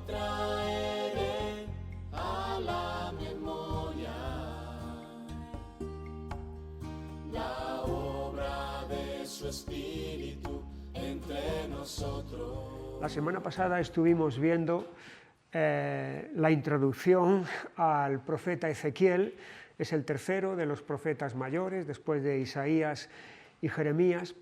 traeré a la memoria la obra de su Espíritu entre nosotros. La semana pasada estuvimos viendo la introducción al profeta Ezequiel. Es el tercero de los profetas mayores, después de Isaías y Jeremías,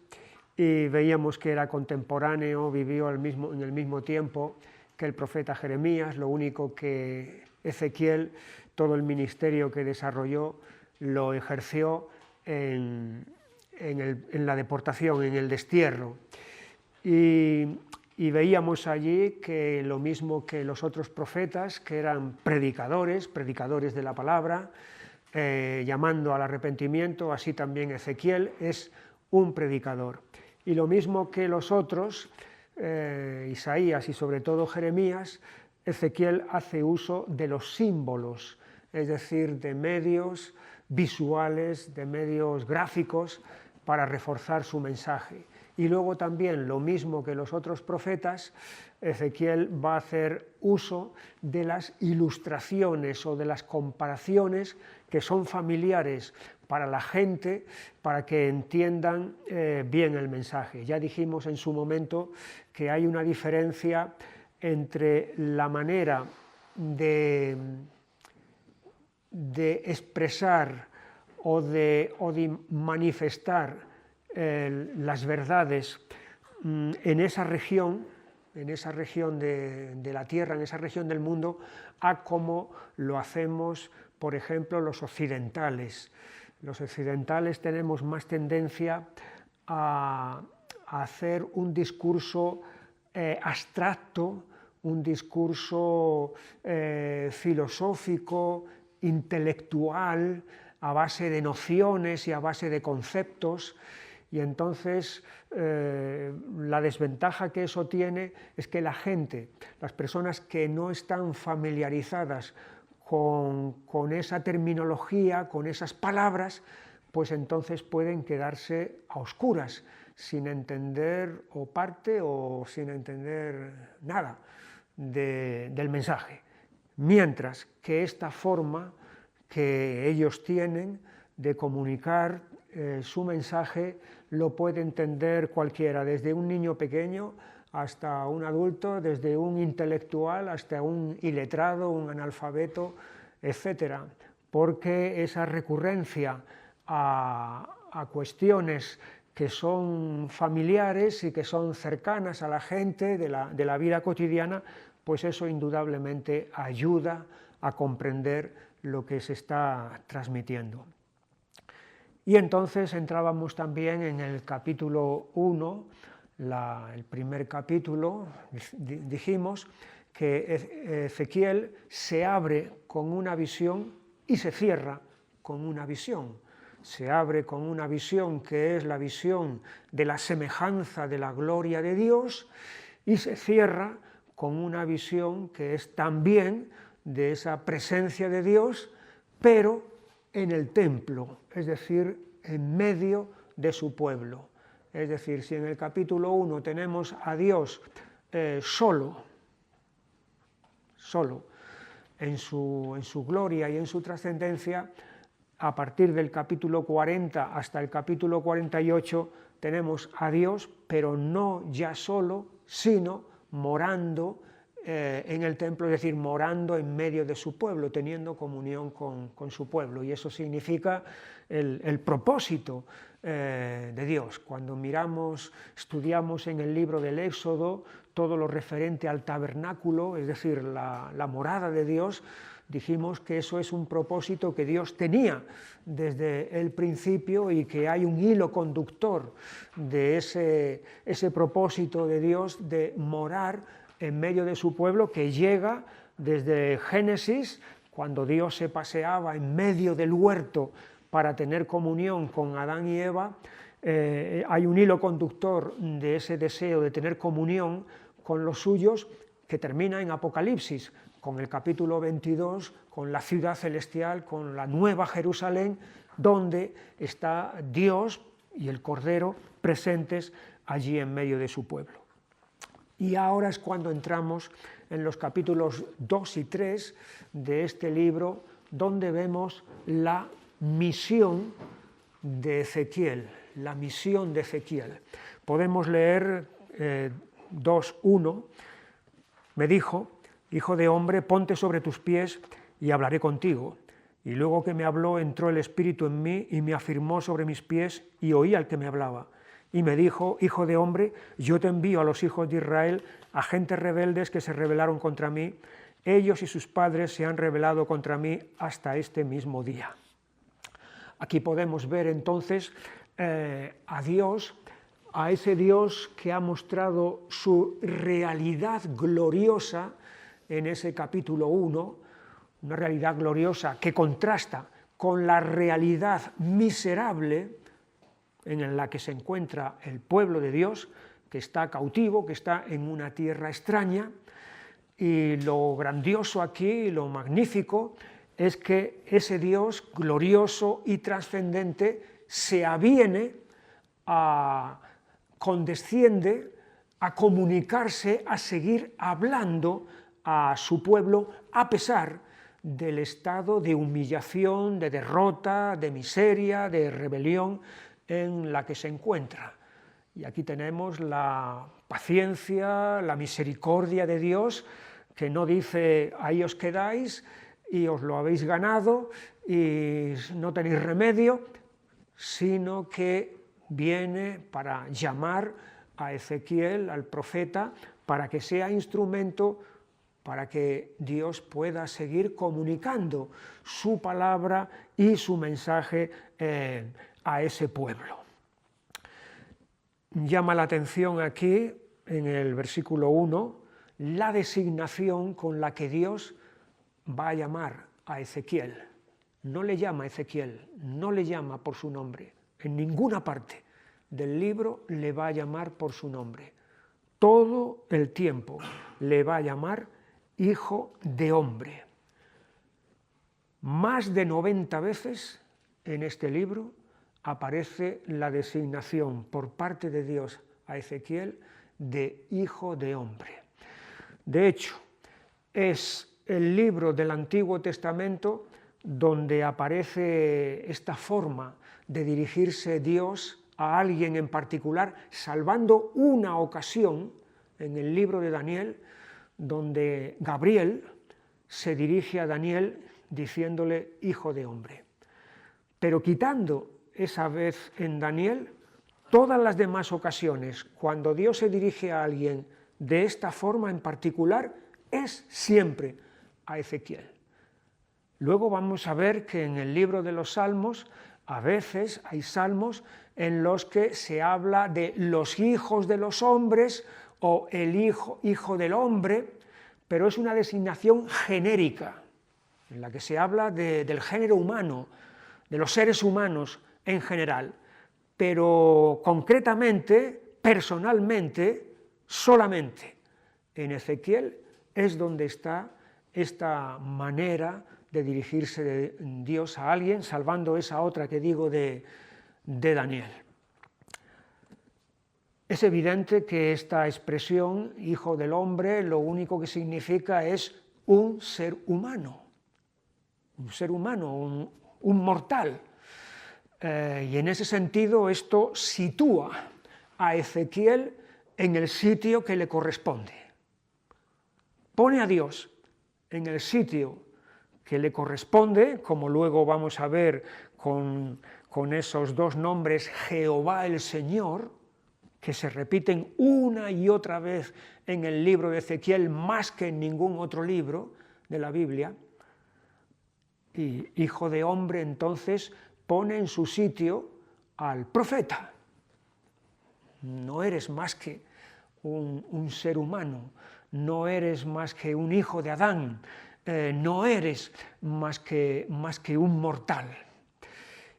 y veíamos que era contemporáneo, vivió en el mismo tiempo que el profeta Jeremías, lo único que Ezequiel, todo el ministerio que desarrolló, lo ejerció en la deportación, en el destierro. Y veíamos allí que lo mismo que los otros profetas, que eran predicadores de la palabra, llamando al arrepentimiento, así también Ezequiel es un predicador. Y lo mismo que los otros, Isaías y sobre todo Jeremías, Ezequiel hace uso de los símbolos, es decir, de medios visuales, de medios gráficos para reforzar su mensaje. Y luego también, lo mismo que los otros profetas, Ezequiel va a hacer uso de las ilustraciones o de las comparaciones que son familiares para la gente, para que entiendan bien el mensaje. Ya dijimos en su momento que hay una diferencia entre la manera de expresar o de manifestar las verdades en esa región de la tierra, en esa región del mundo, a como lo hacemos, por ejemplo, los occidentales. Los occidentales tenemos más tendencia a hacer un discurso abstracto, un discurso filosófico, intelectual, a base de nociones y a base de conceptos. Y entonces la desventaja que eso tiene es que la gente, las personas que no están familiarizadas con esa terminología, con esas palabras, pues entonces pueden quedarse a oscuras, sin entender o parte o sin entender nada del mensaje. Mientras que esta forma que ellos tienen de comunicar su mensaje lo puede entender cualquiera, desde un niño pequeño hasta un adulto, desde un intelectual hasta un iletrado, un analfabeto, etc. Porque esa recurrencia a cuestiones que son familiares y que son cercanas a la gente de la vida cotidiana, pues eso indudablemente ayuda a comprender lo que se está transmitiendo. Y entonces entrábamos también en el capítulo 1, el primer capítulo, dijimos que Ezequiel se abre con una visión y se cierra con una visión. Se abre con una visión que es la visión de la semejanza de la gloria de Dios y se cierra con una visión que es también de esa presencia de Dios, pero en el templo, es decir, en medio de su pueblo. Es decir, si en el capítulo 1 tenemos a Dios solo, en su gloria y en su trascendencia, a partir del capítulo 40 hasta el capítulo 48 tenemos a Dios, pero no ya solo, sino morando en el templo, es decir, morando en medio de su pueblo, teniendo comunión con su pueblo. Y eso significa el propósito de Dios. Cuando estudiamos en el libro del Éxodo todo lo referente al tabernáculo, es decir, la morada de Dios, dijimos que eso es un propósito que Dios tenía desde el principio y que hay un hilo conductor de ese propósito de Dios de morar en medio de su pueblo, que llega desde Génesis, cuando Dios se paseaba en medio del huerto para tener comunión con Adán y Eva. Hay un hilo conductor de ese deseo de tener comunión con los suyos que termina en Apocalipsis, con el capítulo 22, con la ciudad celestial, con la nueva Jerusalén, donde está Dios y el Cordero presentes allí en medio de su pueblo. Y ahora es cuando entramos en los capítulos 2 y 3 de este libro, donde vemos la misión de Ezequiel, la misión de Ezequiel. Podemos leer 2:1, me dijo, hijo de hombre, ponte sobre tus pies y hablaré contigo. Y luego que me habló, entró el Espíritu en mí y me afirmó sobre mis pies y oí al que me hablaba. Y me dijo, hijo de hombre, yo te envío a los hijos de Israel, a gentes rebeldes que se rebelaron contra mí. Ellos y sus padres se han rebelado contra mí hasta este mismo día. Aquí podemos ver entonces a Dios, a ese Dios que ha mostrado su realidad gloriosa en ese capítulo 1, una realidad gloriosa que contrasta con la realidad miserable en la que se encuentra el pueblo de Dios, que está cautivo, que está en una tierra extraña, y lo grandioso aquí, lo magnífico, es que ese Dios glorioso y trascendente se aviene, condesciende a comunicarse, a seguir hablando a su pueblo, a pesar del estado de humillación, de derrota, de miseria, de rebelión en la que se encuentra. Y aquí tenemos la paciencia, la misericordia de Dios, que no dice ahí os quedáis y os lo habéis ganado y no tenéis remedio, sino que viene para llamar a Ezequiel, al profeta, para que sea instrumento para que Dios pueda seguir comunicando su palabra y su mensaje a ese pueblo. Llama la atención aquí, en el versículo 1, la designación con la que Dios va a llamar a Ezequiel. No le llama a Ezequiel, no le llama por su nombre. En ninguna parte del libro le va a llamar por su nombre. Todo el tiempo le va a llamar hijo de hombre. Más de 90 veces en este libro aparece la designación por parte de Dios a Ezequiel de hijo de hombre. De hecho, es el libro del Antiguo Testamento donde aparece esta forma de dirigirse Dios a alguien en particular, salvando una ocasión en el libro de Daniel, donde Gabriel se dirige a Daniel diciéndole hijo de hombre. Pero quitando esa vez en Daniel, todas las demás ocasiones, cuando Dios se dirige a alguien de esta forma en particular, es siempre a Ezequiel. Luego vamos a ver que en el libro de los Salmos, a veces hay salmos en los que se habla de los hijos de los hombres o el hijo del hombre, pero es una designación genérica, en la que se habla del género humano, de los seres humanos en general, pero concretamente, personalmente, solamente en Ezequiel es donde está esta manera de dirigirse de Dios a alguien, salvando esa otra que digo de Daniel. Es evidente que esta expresión, hijo del hombre, lo único que significa es un ser humano, un mortal. Y en ese sentido esto sitúa a Ezequiel en el sitio que le corresponde. Pone a Dios en el sitio que le corresponde, como luego vamos a ver con esos dos nombres, Jehová el Señor, que se repiten una y otra vez en el libro de Ezequiel, más que en ningún otro libro de la Biblia. Y hijo de hombre, entonces, pone en su sitio al profeta. No eres más que un ser humano, no eres más que un hijo de Adán, no eres más que un mortal.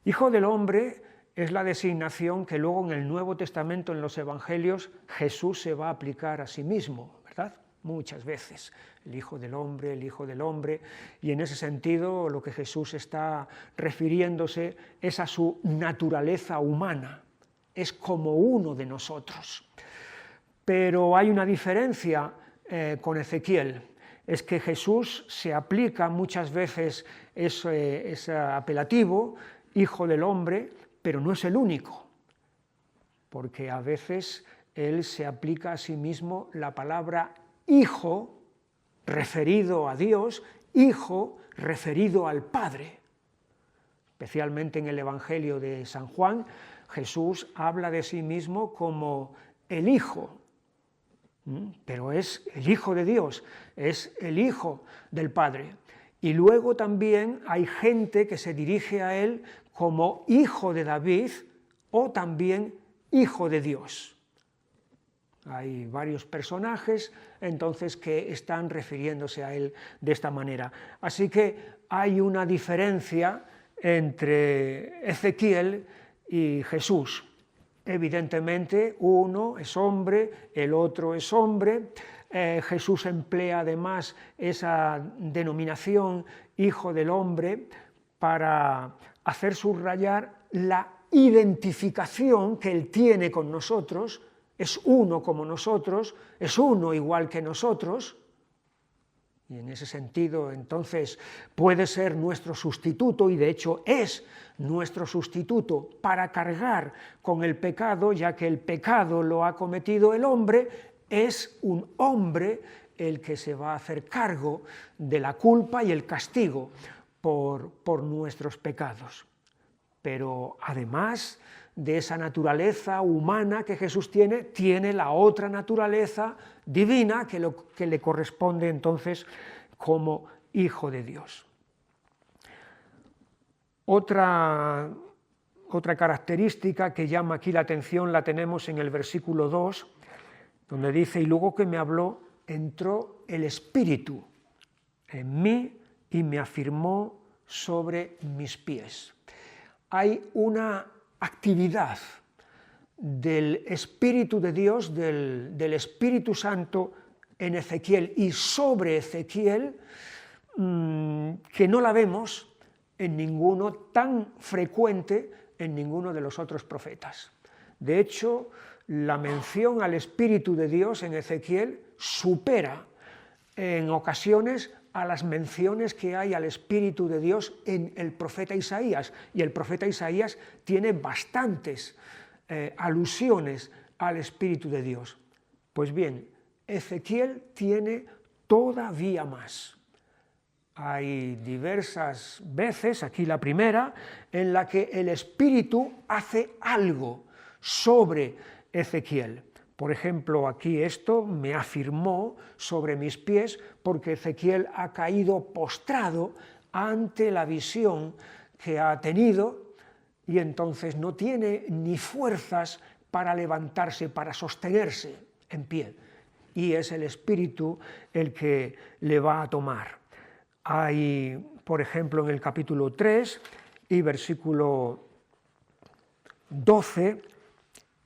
Hijo del hombre es la designación que luego en el Nuevo Testamento, en los Evangelios, Jesús se va a aplicar a sí mismo, ¿verdad? Muchas veces, el Hijo del Hombre, y en ese sentido lo que Jesús está refiriéndose es a su naturaleza humana, es como uno de nosotros. Pero hay una diferencia con Ezequiel, es que Jesús se aplica muchas veces ese apelativo, Hijo del Hombre, pero no es el único, porque a veces él se aplica a sí mismo la palabra Hijo, referido a Dios, Hijo, referido al Padre. Especialmente en el Evangelio de San Juan, Jesús habla de sí mismo como el Hijo, pero es el Hijo de Dios, es el Hijo del Padre. Y luego también hay gente que se dirige a él como Hijo de David o también Hijo de Dios. Hay varios personajes entonces que están refiriéndose a él de esta manera. Así que hay una diferencia entre Ezequiel y Jesús. Evidentemente, uno es hombre, el otro es hombre. Jesús emplea además esa denominación Hijo del Hombre para hacer subrayar la identificación que él tiene con nosotros. Es uno como nosotros, es uno igual que nosotros, y en ese sentido entonces puede ser nuestro sustituto, y de hecho es nuestro sustituto para cargar con el pecado, ya que el pecado lo ha cometido el hombre, es un hombre el que se va a hacer cargo de la culpa y el castigo por nuestros pecados. Pero además de esa naturaleza humana que Jesús tiene la otra naturaleza divina que le corresponde entonces como Hijo de Dios. Otra característica que llama aquí la atención la tenemos en el versículo 2, donde dice: y luego que me habló, entró el Espíritu en mí y me afirmó sobre mis pies. Hay una actividad del Espíritu de Dios, del Espíritu Santo en Ezequiel y sobre Ezequiel, que no la vemos en ninguno tan frecuente en ninguno de los otros profetas. De hecho, la mención al Espíritu de Dios en Ezequiel supera en ocasiones a las menciones que hay al Espíritu de Dios en el profeta Isaías, y el profeta Isaías tiene bastantes alusiones al Espíritu de Dios. Pues bien, Ezequiel tiene todavía más. Hay diversas veces, aquí la primera, en la que el Espíritu hace algo sobre Ezequiel. Por ejemplo, aquí esto me afirmó sobre mis pies, porque Ezequiel ha caído postrado ante la visión que ha tenido y entonces no tiene ni fuerzas para levantarse, para sostenerse en pie. Y es el Espíritu el que le va a tomar. Hay, por ejemplo, en el capítulo 3 y versículo 12,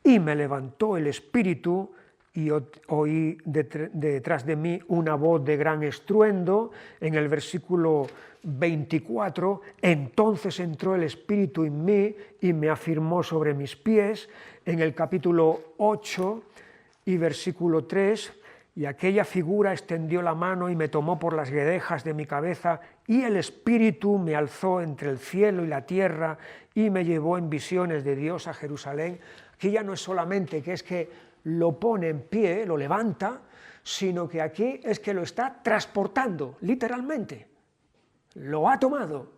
y me levantó el Espíritu y oí detrás de mí una voz de gran estruendo. En el versículo 24, entonces entró el Espíritu en mí y me afirmó sobre mis pies. En el capítulo 8 y versículo 3, y aquella figura extendió la mano y me tomó por las guedejas de mi cabeza, y el Espíritu me alzó entre el cielo y la tierra y me llevó en visiones de Dios a Jerusalén. Aquí ya no es solamente que es que lo pone en pie, lo levanta, sino que aquí es que lo está transportando, literalmente. Lo ha tomado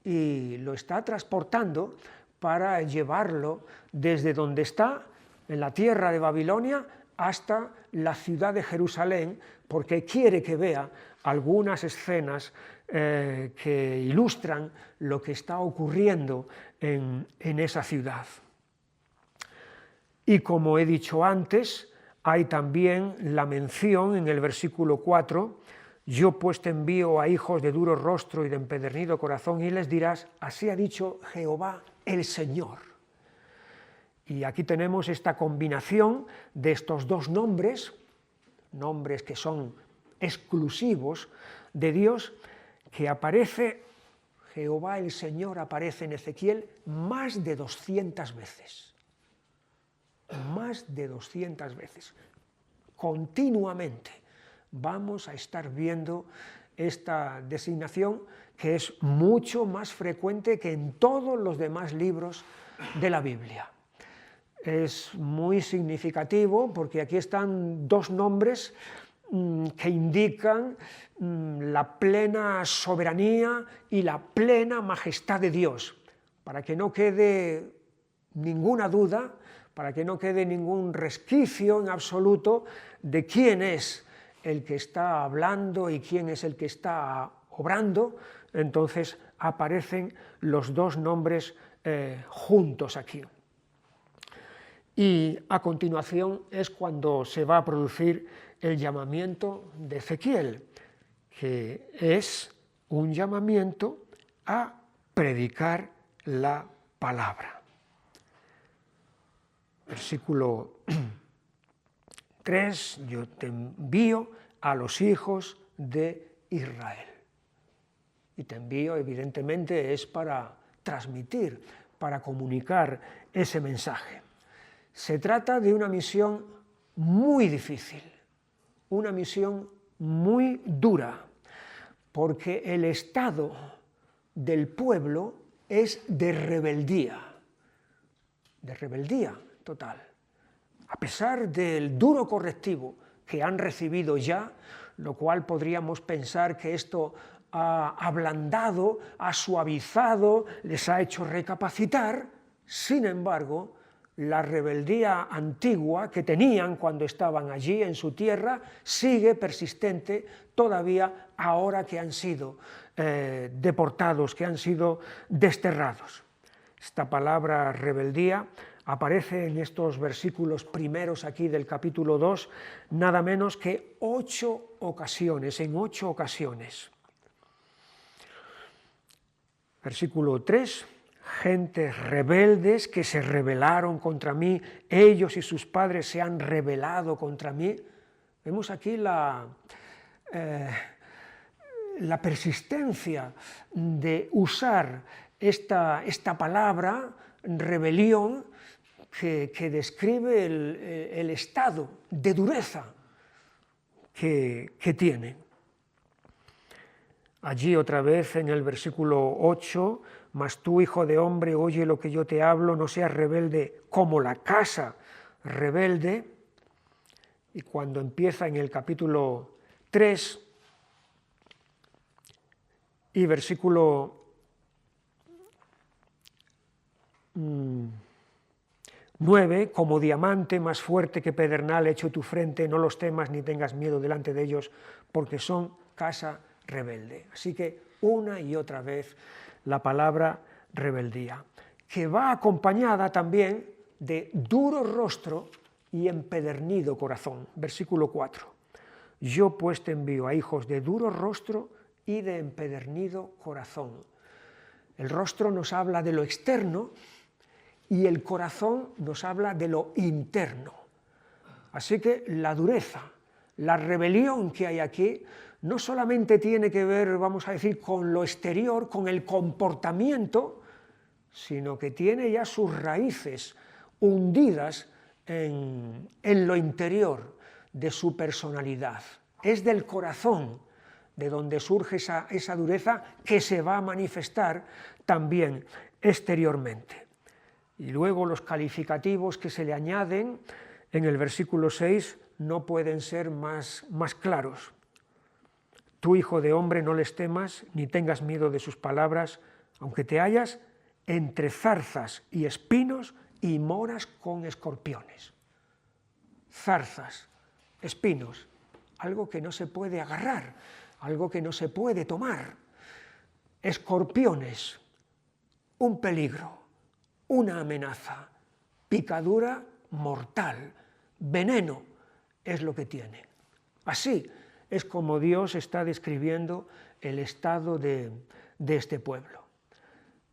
y lo está transportando para llevarlo desde donde está, en la tierra de Babilonia, hasta la ciudad de Jerusalén, porque quiere que vea algunas escenas que ilustran lo que está ocurriendo en esa ciudad. Y como he dicho antes, hay también la mención en el versículo 4, yo pues te envío a hijos de duro rostro y de empedernido corazón, y les dirás, así ha dicho Jehová el Señor. Y aquí tenemos esta combinación de estos dos nombres que son exclusivos de Dios, que aparece, Jehová el Señor aparece en Ezequiel más de 200 veces. Más de 200 veces. continuamente. Vamos a estar viendo esta designación que es mucho más frecuente que en todos los demás libros de la Biblia. Es muy significativo porque aquí están dos nombres que indican la plena soberanía y la plena majestad de Dios, para que no quede ninguna duda, para que no quede ningún resquicio en absoluto de quién es el que está hablando y quién es el que está obrando. Entonces aparecen los dos nombres juntos aquí. Y a continuación es cuando se va a producir el llamamiento de Ezequiel, que es un llamamiento a predicar la palabra. Versículo 3, yo te envío a los hijos de Israel. Y te envío, evidentemente, es para transmitir, para comunicar ese mensaje. Se trata de una misión muy difícil, una misión muy dura, porque el estado del pueblo es de rebeldía total. A pesar del duro correctivo que han recibido ya, lo cual podríamos pensar que esto ha ablandado, ha suavizado, les ha hecho recapacitar, sin embargo, la rebeldía antigua que tenían cuando estaban allí en su tierra sigue persistente todavía ahora que han sido deportados, que han sido desterrados. Esta palabra rebeldía aparece en estos versículos primeros aquí del capítulo 2, nada menos que 8 ocasiones, en 8 ocasiones. Versículo 3. Gentes rebeldes que se rebelaron contra mí, ellos y sus padres se han rebelado contra mí. Vemos aquí la persistencia de usar esta palabra, rebelión, que describe el estado de dureza que tiene. Allí otra vez en el versículo 8, mas tú, hijo de hombre, oye lo que yo te hablo, no seas rebelde como la casa rebelde. Y cuando empieza en el capítulo 3 y versículo 9, como diamante más fuerte que pedernal hecho tu frente, no los temas ni tengas miedo delante de ellos, porque son casa rebelde. Así que una y otra vez la palabra rebeldía, que va acompañada también de duro rostro y empedernido corazón. Versículo 4. Yo pues te envío a hijos de duro rostro y de empedernido corazón. El rostro nos habla de lo externo y el corazón nos habla de lo interno. Así que la dureza, la rebelión que hay aquí, no solamente tiene que ver, vamos a decir, con lo exterior, con el comportamiento, sino que tiene ya sus raíces hundidas en lo interior de su personalidad. Es del corazón de donde surge esa dureza que se va a manifestar también exteriormente. Y luego los calificativos que se le añaden en el versículo 6 no pueden ser más claros. Tú, hijo de hombre, no les temas, ni tengas miedo de sus palabras, aunque te hallas entre zarzas y espinos y moras con escorpiones. Zarzas, espinos, algo que no se puede agarrar, algo que no se puede tomar. Escorpiones, un peligro, una amenaza, picadura mortal, veneno es lo que tiene. Así es como Dios está describiendo el estado de este pueblo.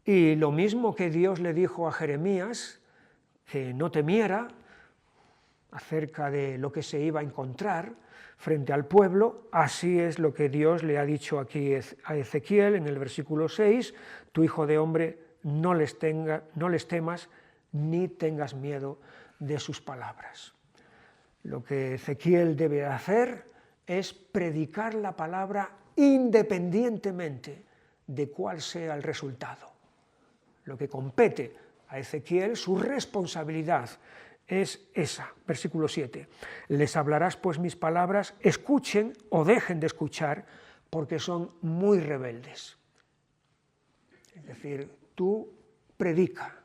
Y lo mismo que Dios le dijo a Jeremías, que no temiera acerca de lo que se iba a encontrar frente al pueblo, así es lo que Dios le ha dicho aquí a Ezequiel en el versículo 6, tu hijo de hombre, no les temas ni tengas miedo de sus palabras. Lo que Ezequiel debe hacer es predicar la palabra independientemente de cuál sea el resultado. Lo que compete a Ezequiel, su responsabilidad es esa. Versículo 7. Les hablarás pues mis palabras, escuchen o dejen de escuchar, porque son muy rebeldes. Es decir, tú predica,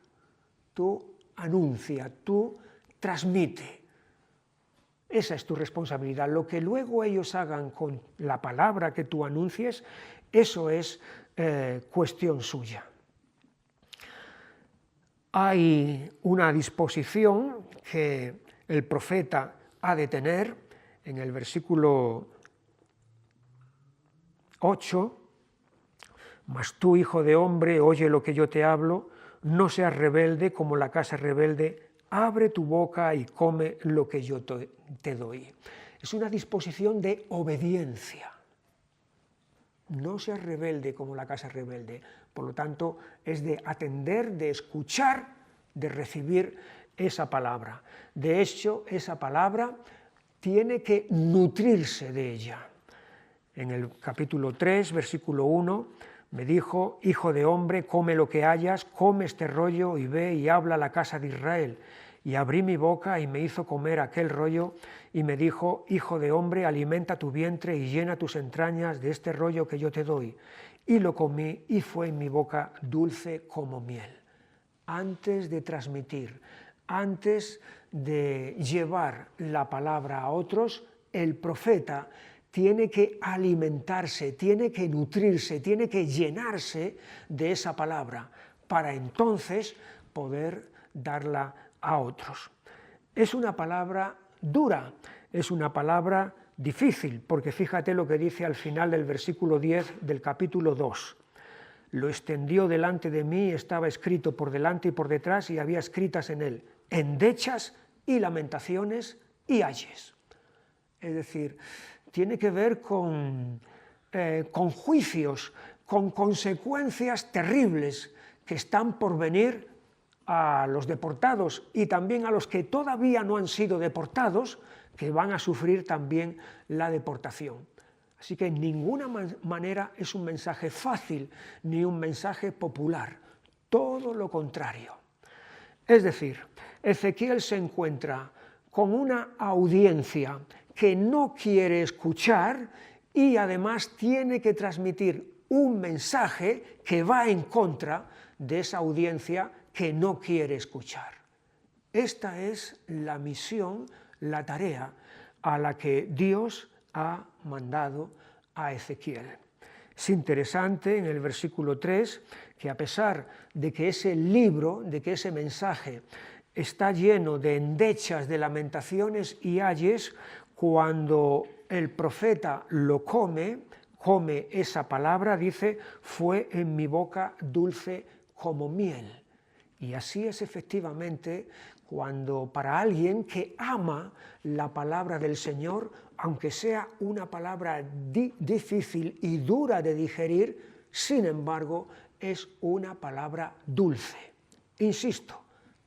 tú anuncia, tú transmite. Esa es tu responsabilidad. Lo que luego ellos hagan con la palabra que tú anuncies, eso es cuestión suya. Hay una disposición que el profeta ha de tener en el versículo 8. Mas tú, hijo de hombre, oye lo que yo te hablo, no seas rebelde como la casa rebelde, abre tu boca y come lo que yo te doy. Es una disposición de obediencia. No seas rebelde como la casa rebelde. Por lo tanto, es de atender, de escuchar, de recibir esa palabra. De hecho, esa palabra tiene que nutrirse de ella. En el capítulo 3, versículo 1, me dijo, hijo de hombre, come lo que hayas, come este rollo y ve y habla a la casa de Israel. Y abrí mi boca y me hizo comer aquel rollo y me dijo, hijo de hombre, alimenta tu vientre y llena tus entrañas de este rollo que yo te doy. Y lo comí y fue en mi boca dulce como miel. Antes de transmitir, antes de llevar la palabra a otros, el profeta tiene que alimentarse, tiene que nutrirse, tiene que llenarse de esa palabra para entonces poder darla a otros. Es una palabra dura, es una palabra difícil, porque fíjate lo que dice al final del versículo 10 del capítulo 2. Lo extendió delante de mí, estaba escrito por delante y por detrás, y había escritas en él endechas y lamentaciones y ayes. Es decir, tiene que ver con juicios, con consecuencias terribles que están por venir a los deportados y también a los que todavía no han sido deportados, que van a sufrir también la deportación. Así que en ninguna manera es un mensaje fácil ni un mensaje popular, todo lo contrario. Es decir, Ezequiel se encuentra con una audiencia que no quiere escuchar y además tiene que transmitir un mensaje que va en contra de esa audiencia que no quiere escuchar. Esta es la misión, la tarea a la que Dios ha mandado a Ezequiel. Es interesante en el versículo 3 que a pesar de que ese libro, de que ese mensaje está lleno de endechas, de lamentaciones y ayes, cuando el profeta lo come esa palabra, dice, fue en mi boca dulce como miel. Y así es efectivamente cuando para alguien que ama la palabra del Señor, aunque sea una palabra difícil y dura de digerir, sin embargo, es una palabra dulce. Insisto,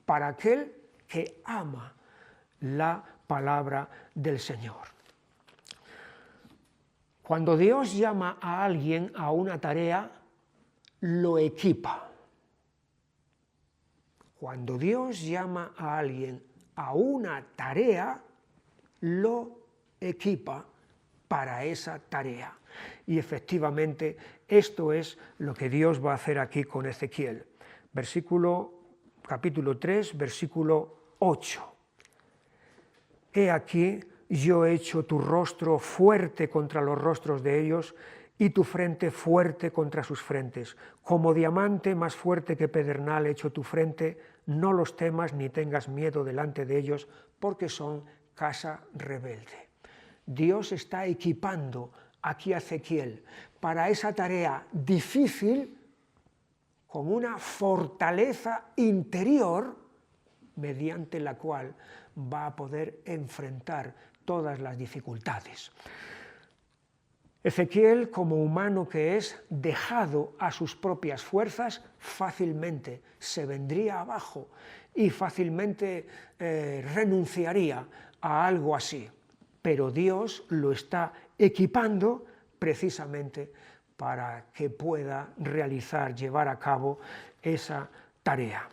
para aquel que ama la palabra del Señor. Cuando Dios llama a alguien a una tarea, lo equipa. Cuando Dios llama a alguien a una tarea, lo equipa para esa tarea. Y efectivamente esto es lo que Dios va a hacer aquí con Ezequiel. Capítulo 3, versículo 8. He aquí, yo he hecho tu rostro fuerte contra los rostros de ellos y tu frente fuerte contra sus frentes. Como diamante más fuerte que pedernal he hecho tu frente, no los temas ni tengas miedo delante de ellos, porque son casa rebelde. Dios está equipando aquí a Ezequiel para esa tarea difícil con una fortaleza interior mediante la cual va a poder enfrentar todas las dificultades. Ezequiel, como humano que es, dejado a sus propias fuerzas, fácilmente se vendría abajo y fácilmente renunciaría a algo así, pero Dios lo está equipando precisamente para que pueda realizar, llevar a cabo esa tarea.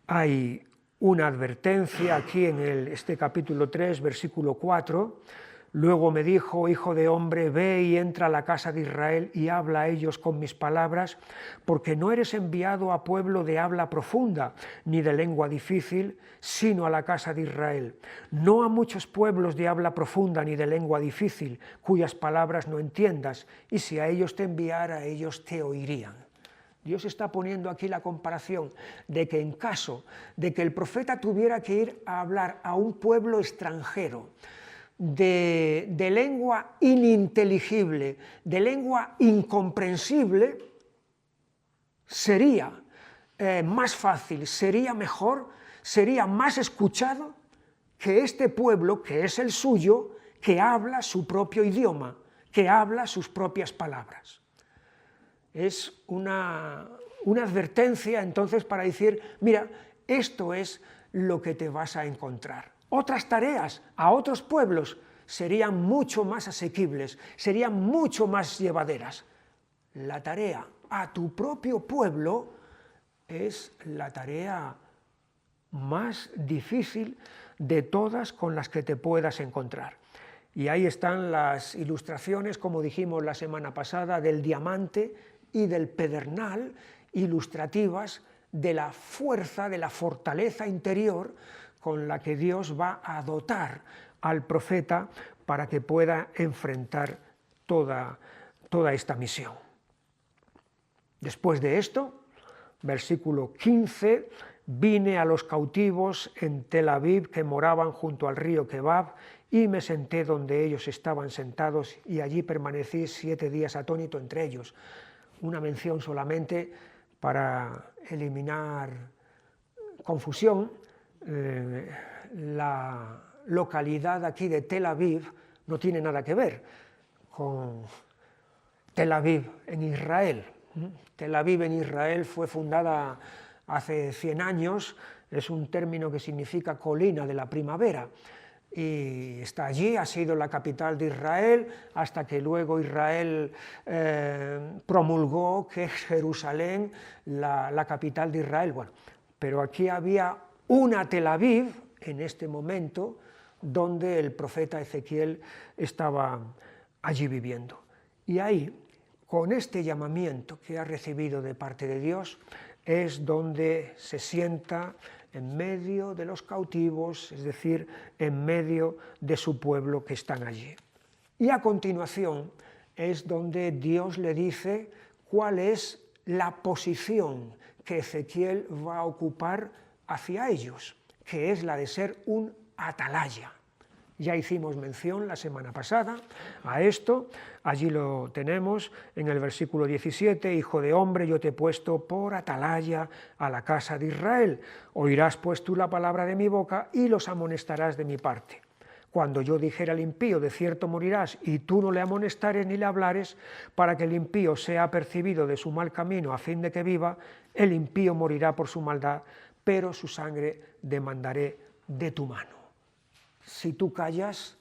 Hay una advertencia aquí en este capítulo 3, versículo 4. Luego me dijo, hijo de hombre, ve y entra a la casa de Israel y habla a ellos con mis palabras, porque no eres enviado a pueblo de habla profunda, ni de lengua difícil, sino a la casa de Israel. No a muchos pueblos de habla profunda ni de lengua difícil, cuyas palabras no entiendas, y si a ellos te enviara, ellos te oirían. Dios está poniendo aquí la comparación de que en caso de que el profeta tuviera que ir a hablar a un pueblo extranjero, de lengua ininteligible, de lengua incomprensible, sería más fácil, sería mejor, sería más escuchado que este pueblo, que es el suyo, que habla su propio idioma, que habla sus propias palabras. Es una advertencia entonces para decir, mira, esto es lo que te vas a encontrar. Otras tareas a otros pueblos serían mucho más asequibles, serían mucho más llevaderas. La tarea a tu propio pueblo es la tarea más difícil de todas con las que te puedas encontrar. Y ahí están las ilustraciones, como dijimos la semana pasada, del diamante y del pedernal, ilustrativas de la fuerza, de la fortaleza interior con la que Dios va a dotar al profeta para que pueda enfrentar toda esta misión. Después de esto, versículo 15, vine a los cautivos en Tel Aviv que moraban junto al río Quebab y me senté donde ellos estaban sentados y allí permanecí 7 días atónito entre ellos. Una mención solamente para eliminar confusión. La localidad aquí de Tel Aviv no tiene nada que ver con Tel Aviv en Israel. Tel Aviv en Israel fue fundada hace 100 años, es un término que significa colina de la primavera, y está allí, ha sido la capital de Israel, hasta que luego Israel promulgó que es Jerusalén la capital de Israel. Bueno, pero aquí había una Tel Aviv en este momento donde el profeta Ezequiel estaba allí viviendo. Y ahí, con este llamamiento que ha recibido de parte de Dios, es donde se sienta en medio de los cautivos, es decir, en medio de su pueblo que están allí. Y a continuación es donde Dios le dice cuál es la posición que Ezequiel va a ocupar hacia ellos, que es la de ser un atalaya. Ya hicimos mención la semana pasada a esto, allí lo tenemos en el versículo 17, hijo de hombre, yo te he puesto por atalaya a la casa de Israel, oirás pues tú la palabra de mi boca y los amonestarás de mi parte. Cuando yo dijera al impío, de cierto morirás, y tú no le amonestares ni le hablares, para que el impío sea apercibido de su mal camino a fin de que viva, el impío morirá por su maldad, pero su sangre demandaré de tu mano. Si tú callas,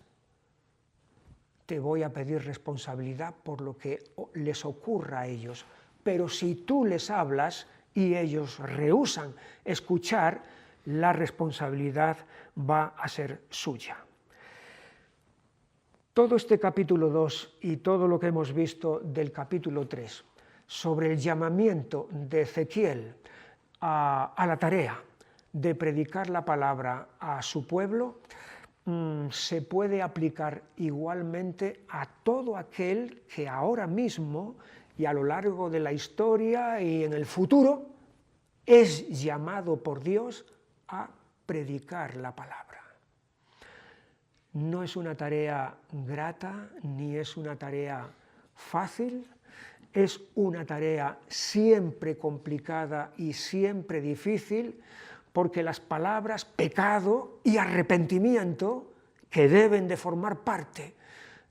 te voy a pedir responsabilidad por lo que les ocurra a ellos. Pero si tú les hablas y ellos rehúsan escuchar, la responsabilidad va a ser suya. Todo este capítulo 2 y todo lo que hemos visto del capítulo 3 sobre el llamamiento de Ezequiel a la tarea de predicar la palabra a su pueblo, se puede aplicar igualmente a todo aquel que ahora mismo y a lo largo de la historia y en el futuro es llamado por Dios a predicar la palabra. No es una tarea grata ni es una tarea fácil, es una tarea siempre complicada y siempre difícil, porque las palabras pecado y arrepentimiento, que deben de formar parte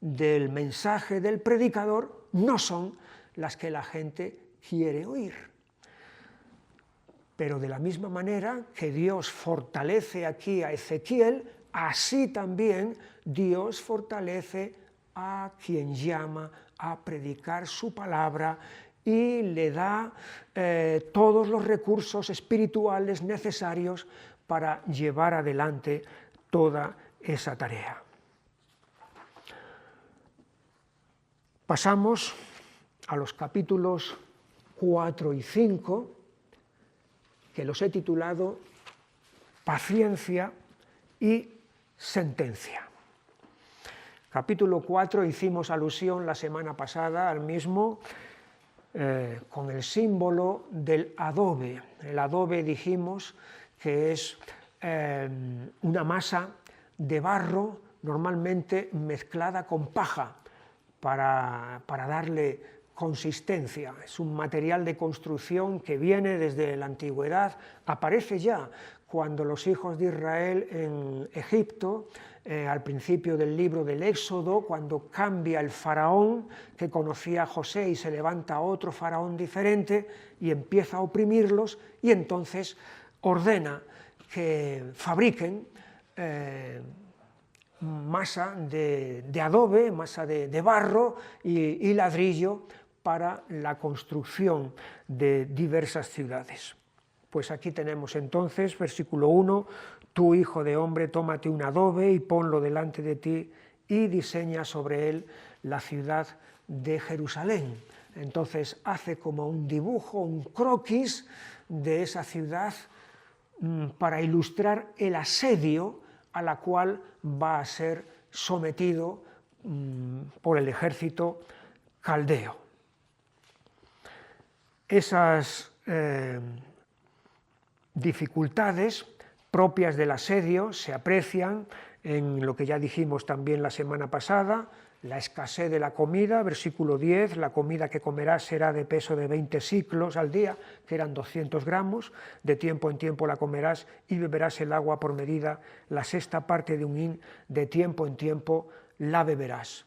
del mensaje del predicador, no son las que la gente quiere oír. pero de la misma manera que Dios fortalece aquí a Ezequiel, así también Dios fortalece a quien llama a predicar su palabra y le da todos los recursos espirituales necesarios para llevar adelante toda esa tarea. Pasamos a los capítulos 4 y 5, que los he titulado Paciencia y Sentencia. Capítulo 4 hicimos alusión la semana pasada al mismo con el símbolo del adobe. El adobe dijimos que es una masa de barro normalmente mezclada con paja para darle consistencia. Es un material de construcción que viene desde la antigüedad, aparece ya cuando los hijos de Israel en Egipto, al principio del libro del Éxodo, cuando cambia el faraón que conocía a José y se levanta otro faraón diferente y empieza a oprimirlos, y entonces ordena que fabriquen masa de adobe, masa de barro y ladrillo para la construcción de diversas ciudades. Pues aquí tenemos entonces, versículo 1, tú, hijo de hombre, tómate un adobe y ponlo delante de ti y diseña sobre él la ciudad de Jerusalén. Entonces hace como un dibujo, un croquis de esa ciudad para ilustrar el asedio a la cual va a ser sometido por el ejército caldeo. Esas dificultades propias del asedio se aprecian en lo que ya dijimos también la semana pasada, la escasez de la comida, versículo 10, la comida que comerás será de peso de 20 siclos al día, que eran 200 gramos, de tiempo en tiempo la comerás y beberás el agua por medida, la sexta parte de un hin, de tiempo en tiempo la beberás.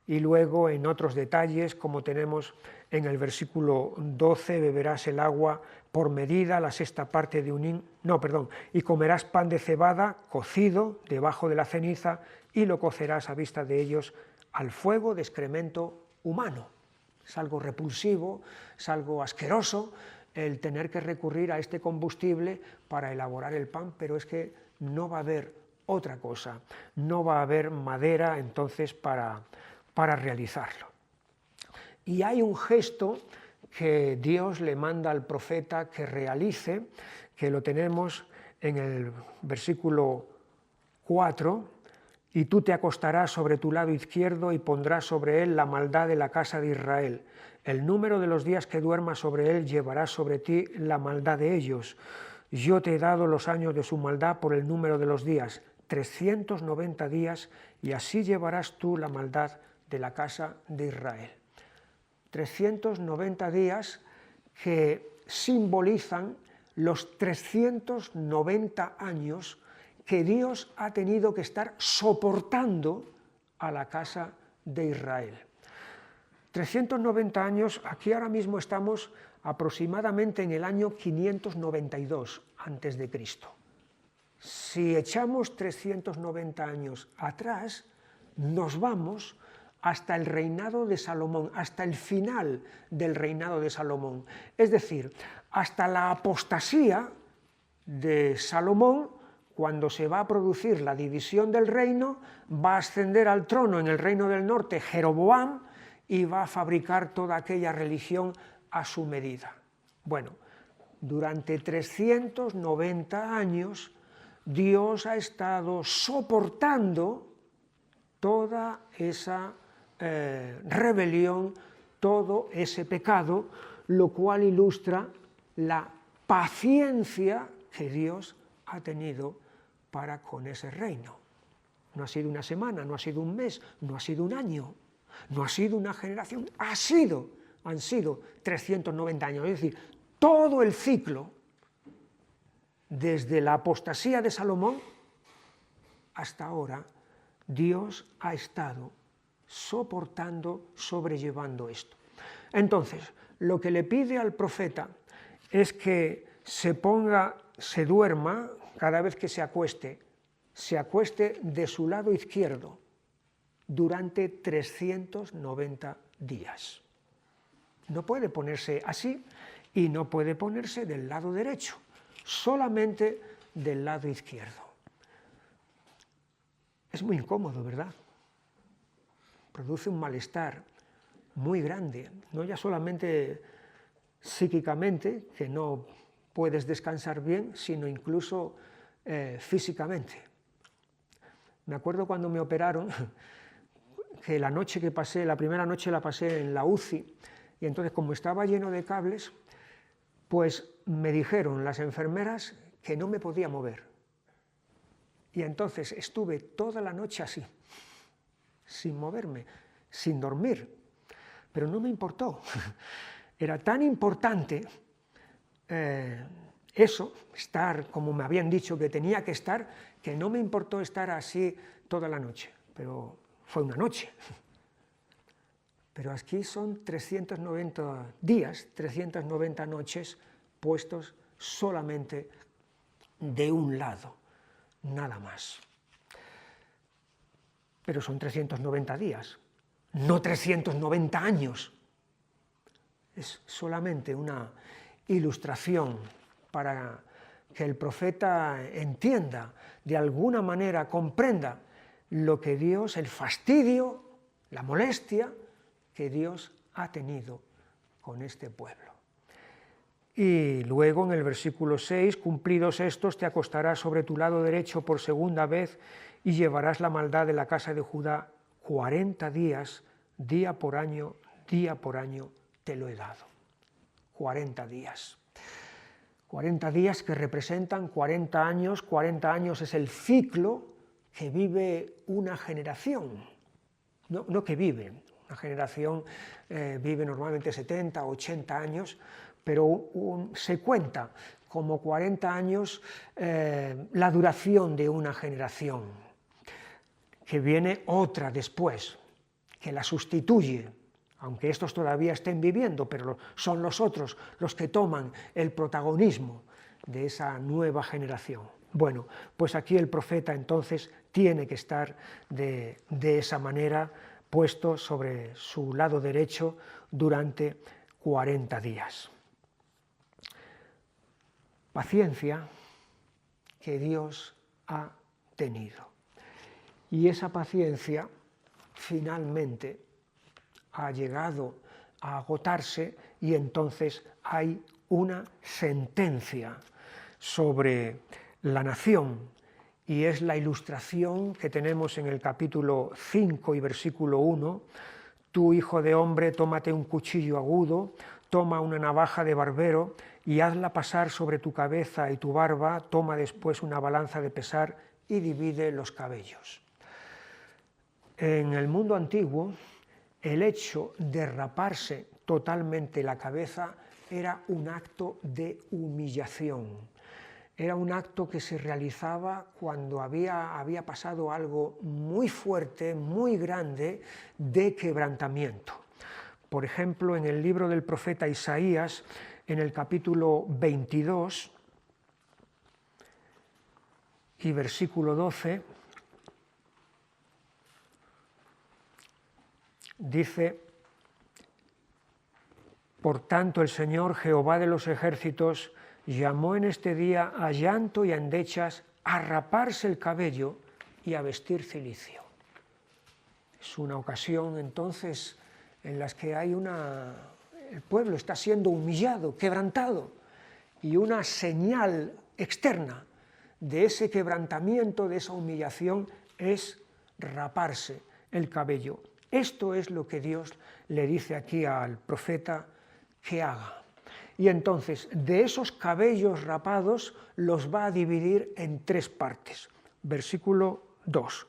Y luego en otros detalles, como tenemos en el versículo 12, beberás el agua por medida, la sexta parte de un hin, y comerás pan de cebada cocido debajo de la ceniza y lo cocerás a vista de ellos al fuego de excremento humano. Es algo repulsivo, es algo asqueroso el tener que recurrir a este combustible para elaborar el pan, pero es que no va a haber otra cosa, no va a haber madera entonces para realizarlo. Y hay un gesto que Dios le manda al profeta que realice, que lo tenemos en el versículo 4, y tú te acostarás sobre tu lado izquierdo y pondrás sobre él la maldad de la casa de Israel. El número de los días que duermas sobre él llevará sobre ti la maldad de ellos. Yo te he dado los años de su maldad por el número de los días, 390 días, y así llevarás tú la maldad de la casa de Israel. 390 días que simbolizan los 390 años que Dios ha tenido que estar soportando a la casa de Israel. 390 años, aquí ahora mismo estamos aproximadamente en el año 592 a.C. Si echamos 390 años atrás, nos vamos hasta el reinado de Salomón, hasta el final del reinado de Salomón. Es decir, hasta la apostasía de Salomón, cuando se va a producir la división del reino, va a ascender al trono en el reino del norte Jeroboam y va a fabricar toda aquella religión a su medida. Bueno, durante 390 años Dios ha estado soportando toda esa rebelión, todo ese pecado, lo cual ilustra la paciencia que Dios ha tenido para con ese reino. No ha sido una semana, no ha sido un mes, no ha sido un año, no ha sido una generación, han sido 390 años, es decir, todo el ciclo, desde la apostasía de Salomón hasta ahora, Dios ha estado soportando, sobrellevando esto. Entonces, lo que le pide al profeta es que se duerma, cada vez que se acueste de su lado izquierdo durante 390 días. No puede ponerse así y no puede ponerse del lado derecho, solamente del lado izquierdo. Es muy incómodo, ¿verdad? Produce un malestar muy grande, no ya solamente psíquicamente, que no puedes descansar bien, sino incluso físicamente. Me acuerdo cuando me operaron, que la primera noche la pasé en la UCI, y entonces como estaba lleno de cables, pues me dijeron las enfermeras que no me podía mover. Y entonces estuve toda la noche así, sin moverme, sin dormir, pero no me importó. Era tan importante eso, estar como me habían dicho que tenía que estar, que no me importó estar así toda la noche, pero fue una noche. Pero aquí son 390 días, 390 noches puestos solamente de un lado, nada más. Pero son 390 días, no 390 años. Es solamente una ilustración para que el profeta entienda, de alguna manera comprenda lo que Dios, el fastidio, la molestia que Dios ha tenido con este pueblo. Y luego en el versículo 6, cumplidos estos, te acostarás sobre tu lado derecho por segunda vez y llevarás la maldad de la casa de Judá 40 días, día por año te lo he dado. 40 días. 40 días que representan 40 años. 40 años es el ciclo que vive una generación. No que vive, una generación vive normalmente 70, 80 años, pero se cuenta como 40 años la duración de una generación, que viene otra después, que la sustituye, aunque estos todavía estén viviendo, pero son los otros los que toman el protagonismo de esa nueva generación. Bueno, pues aquí el profeta entonces tiene que estar de esa manera, puesto sobre su lado derecho durante 40 días. Paciencia que Dios ha tenido. Y esa paciencia finalmente ha llegado a agotarse y entonces hay una sentencia sobre la nación, y es la ilustración que tenemos en el capítulo 5 y versículo 1. Tú, hijo de hombre, tómate un cuchillo agudo, toma una navaja de barbero y hazla pasar sobre tu cabeza y tu barba, toma después una balanza de pesar y divide los cabellos. En el mundo antiguo, el hecho de raparse totalmente la cabeza era un acto de humillación. Era un acto que se realizaba cuando había pasado algo muy fuerte, muy grande, de quebrantamiento. Por ejemplo, en el libro del profeta Isaías, en el capítulo 22 y versículo 12, dice: por tanto, el Señor Jehová de los ejércitos llamó en este día a llanto y a endechas, a raparse el cabello y a vestir cilicio. Es una ocasión entonces en la que el pueblo está siendo humillado, quebrantado, y una señal externa de ese quebrantamiento, de esa humillación, es raparse el cabello. Esto es lo que Dios le dice aquí al profeta que haga. Y entonces, de esos cabellos rapados los va a dividir en 3 partes. Versículo 2.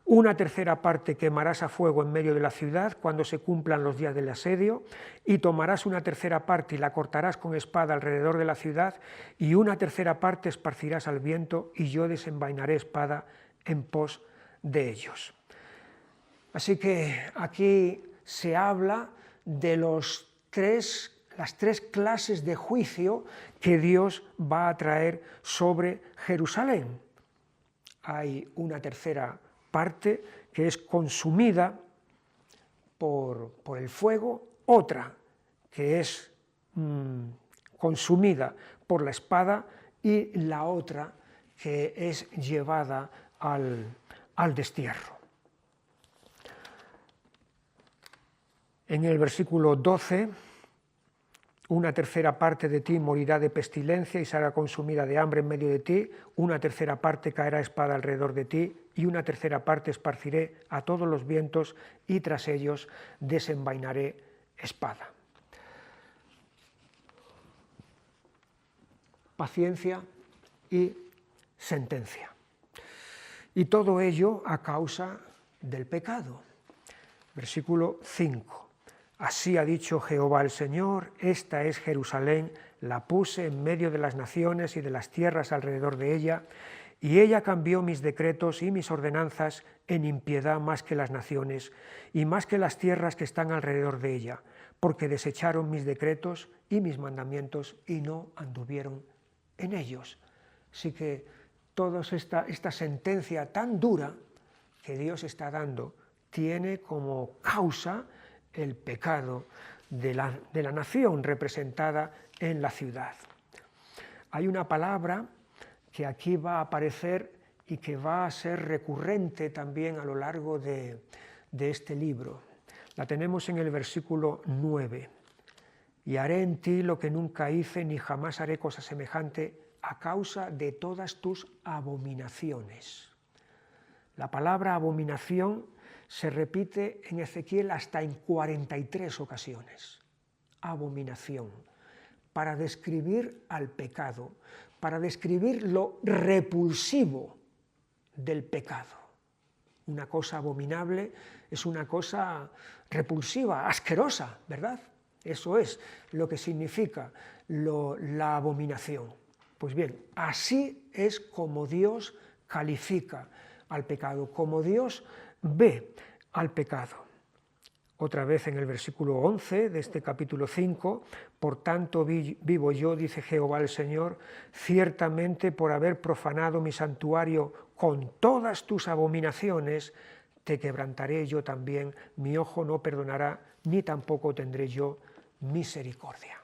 Una tercera parte quemarás a fuego en medio de la ciudad cuando se cumplan los días del asedio, y tomarás una tercera parte y la cortarás con espada alrededor de la ciudad, y una tercera parte esparcirás al viento, y yo desenvainaré espada en pos de ellos. Así que aquí se habla de los 3 las tres clases de juicio que Dios va a traer sobre Jerusalén. Hay una tercera parte que es consumida por el fuego, otra que es consumida por la espada y la otra que es llevada al destierro. En el versículo 12, una tercera parte de ti morirá de pestilencia y será consumida de hambre en medio de ti, una tercera parte caerá espada alrededor de ti, y una tercera parte esparciré a todos los vientos, y tras ellos desenvainaré espada. Paciencia y sentencia. Y todo ello a causa del pecado. Versículo 5. Así ha dicho Jehová el Señor, esta es Jerusalén, la puse en medio de las naciones y de las tierras alrededor de ella, y ella cambió mis decretos y mis ordenanzas en impiedad más que las naciones, y más que las tierras que están alrededor de ella, porque desecharon mis decretos y mis mandamientos y no anduvieron en ellos. Así que toda esta sentencia tan dura que Dios está dando tiene como causa el pecado de la nación representada en la ciudad. Hay una palabra que aquí va a aparecer y que va a ser recurrente también a lo largo de este libro. La tenemos en el versículo 9. Y haré en ti lo que nunca hice, ni jamás haré cosa semejante a causa de todas tus abominaciones. La palabra abominación se repite en Ezequiel hasta en 43 ocasiones. Abominación, para describir al pecado, para describir lo repulsivo del pecado. Una cosa abominable es una cosa repulsiva, asquerosa, ¿verdad? Eso es lo que significa la abominación. Pues bien, así es como Dios califica al pecado, como Dios ve al pecado. Otra vez en el versículo 11 de este capítulo 5, por tanto vivo yo, dice Jehová el Señor, ciertamente por haber profanado mi santuario con todas tus abominaciones, te quebrantaré yo también, mi ojo no perdonará, ni tampoco tendré yo misericordia.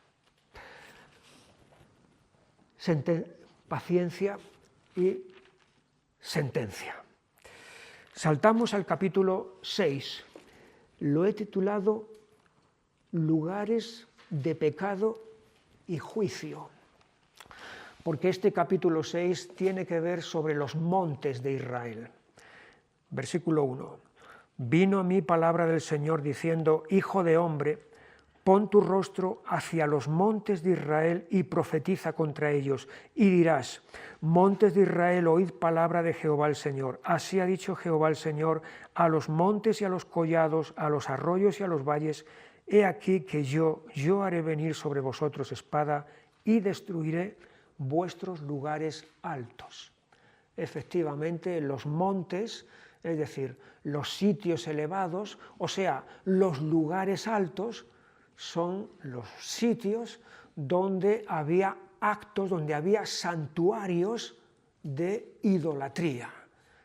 Paciencia y sentencia. Saltamos al capítulo 6. Lo he titulado Lugares de pecado y juicio, porque este capítulo 6 tiene que ver sobre los montes de Israel. Versículo 1. Vino a mí palabra del Señor diciendo, Hijo de hombre, pon tu rostro hacia los montes de Israel y profetiza contra ellos, y dirás, montes de Israel, oíd palabra de Jehová el Señor. Así ha dicho Jehová el Señor, a los montes y a los collados, a los arroyos y a los valles, he aquí que yo haré venir sobre vosotros espada y destruiré vuestros lugares altos. Efectivamente, los montes, es decir, los sitios elevados, o sea, los lugares altos, son los sitios donde había actos, donde había santuarios de idolatría.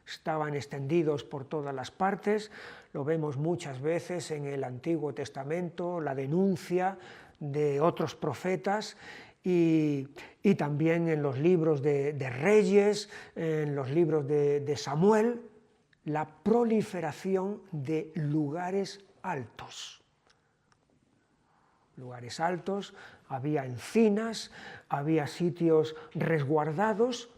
Estaban extendidos por todas las partes, lo vemos muchas veces en el Antiguo Testamento, la denuncia de otros profetas y también en los libros de Reyes, en los libros de Samuel, la proliferación de lugares altos. Lugares altos, había encinas, había sitios resguardados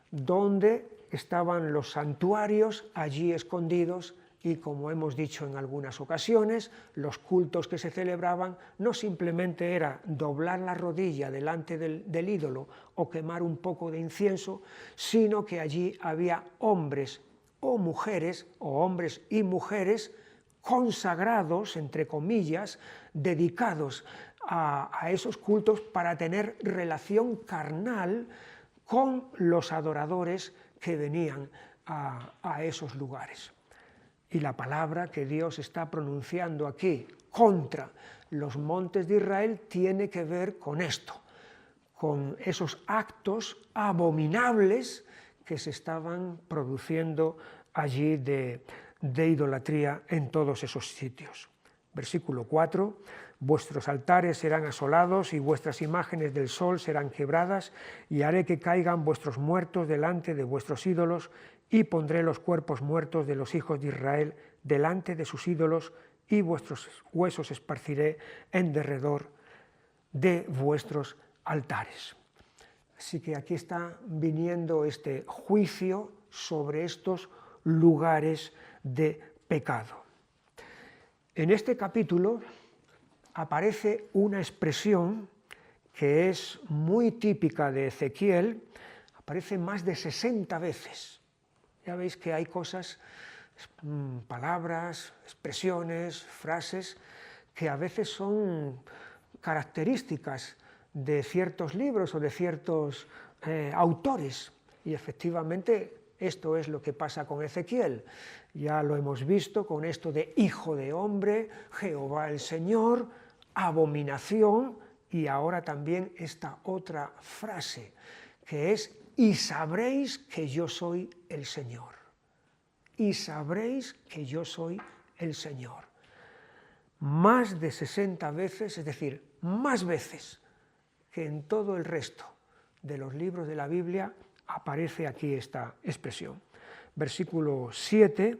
donde estaban los santuarios allí escondidos y, como hemos dicho en algunas ocasiones, los cultos que se celebraban no simplemente era doblar la rodilla delante del ídolo o quemar un poco de incienso, sino que allí había hombres o mujeres, o hombres y mujeres consagrados, entre comillas, dedicados a esos cultos para tener relación carnal con los adoradores que venían a esos lugares. Y la palabra que Dios está pronunciando aquí contra los montes de Israel tiene que ver con esto, con esos actos abominables que se estaban produciendo allí de idolatría en todos esos sitios. Versículo 4, vuestros altares serán asolados y vuestras imágenes del sol serán quebradas, y haré que caigan vuestros muertos delante de vuestros ídolos, y pondré los cuerpos muertos de los hijos de Israel delante de sus ídolos, y vuestros huesos esparciré en derredor de vuestros altares. Así que aquí está viniendo este juicio sobre estos lugares de pecado. En este capítulo aparece una expresión que es muy típica de Ezequiel, aparece más de 60 veces. Ya veis que hay cosas, palabras, expresiones, frases, que a veces son características de ciertos libros o de ciertos autores, y efectivamente esto es lo que pasa con Ezequiel. Ya lo hemos visto con esto de hijo de hombre, Jehová el Señor, abominación, y ahora también esta otra frase, que es, y sabréis que yo soy el Señor. Y sabréis que yo soy el Señor. Más de 60 veces, es decir, más veces que en todo el resto de los libros de la Biblia aparece aquí esta expresión. Versículo 7,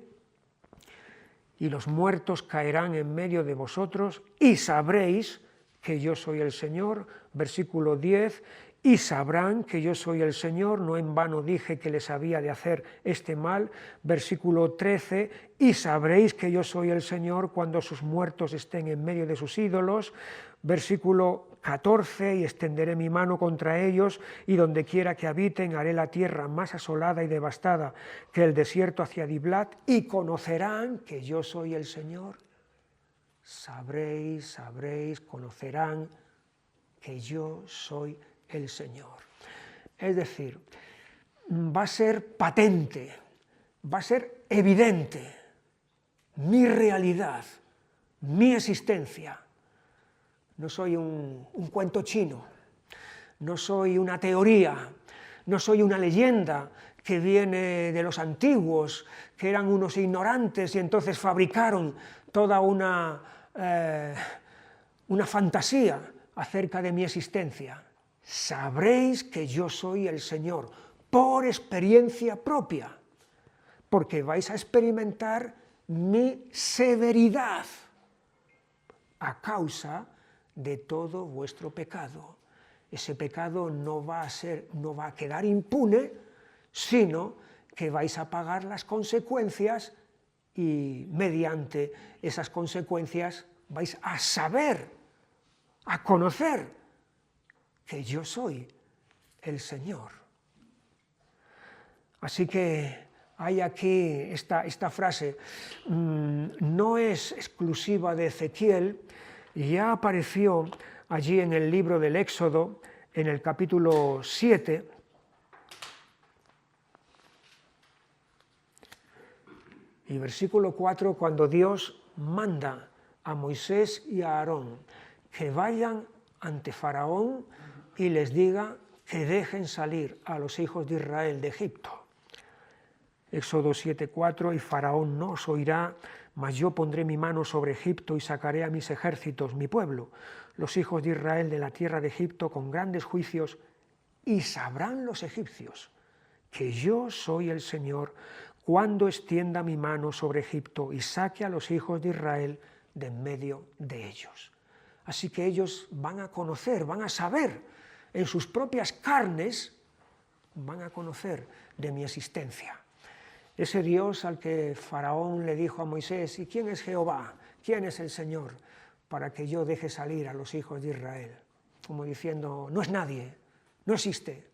y los muertos caerán en medio de vosotros y sabréis que yo soy el Señor. Versículo 10, y sabrán que yo soy el Señor, no en vano dije que les había de hacer este mal. Versículo 13, y sabréis que yo soy el Señor cuando sus muertos estén en medio de sus ídolos. Versículo 14, y extenderé mi mano contra ellos, y donde quiera que habiten haré la tierra más asolada y devastada que el desierto hacia Diblat, y conocerán que yo soy el Señor. Sabréis, conocerán que yo soy el Señor. Es decir, va a ser patente, va a ser evidente mi realidad, mi existencia. No soy un cuento chino, no soy una teoría, no soy una leyenda que viene de los antiguos, que eran unos ignorantes y entonces fabricaron toda una fantasía acerca de mi existencia. Sabréis que yo soy el Señor, por experiencia propia, porque vais a experimentar mi severidad a causa de todo vuestro pecado. Ese pecado no va a quedar impune, sino que vais a pagar las consecuencias, y mediante esas consecuencias vais a saber, a conocer que yo soy el Señor. Así que hay aquí esta frase, no es exclusiva de Ezequiel, ya apareció allí en el libro del Éxodo, en el capítulo 7, y versículo 4, cuando Dios manda a Moisés y a Aarón que vayan ante Faraón y les diga que dejen salir a los hijos de Israel de Egipto. Éxodo 7:4, y Faraón no os oirá, mas yo pondré mi mano sobre Egipto y sacaré a mis ejércitos, mi pueblo, los hijos de Israel de la tierra de Egipto con grandes juicios, y sabrán los egipcios que yo soy el Señor cuando extienda mi mano sobre Egipto y saque a los hijos de Israel de en medio de ellos. Así que ellos van a conocer, van a saber en sus propias carnes, van a conocer de mi existencia. Ese Dios al que Faraón le dijo a Moisés, ¿y quién es Jehová? ¿Quién es el Señor? Para que yo deje salir a los hijos de Israel. Como diciendo, no es nadie, no existe,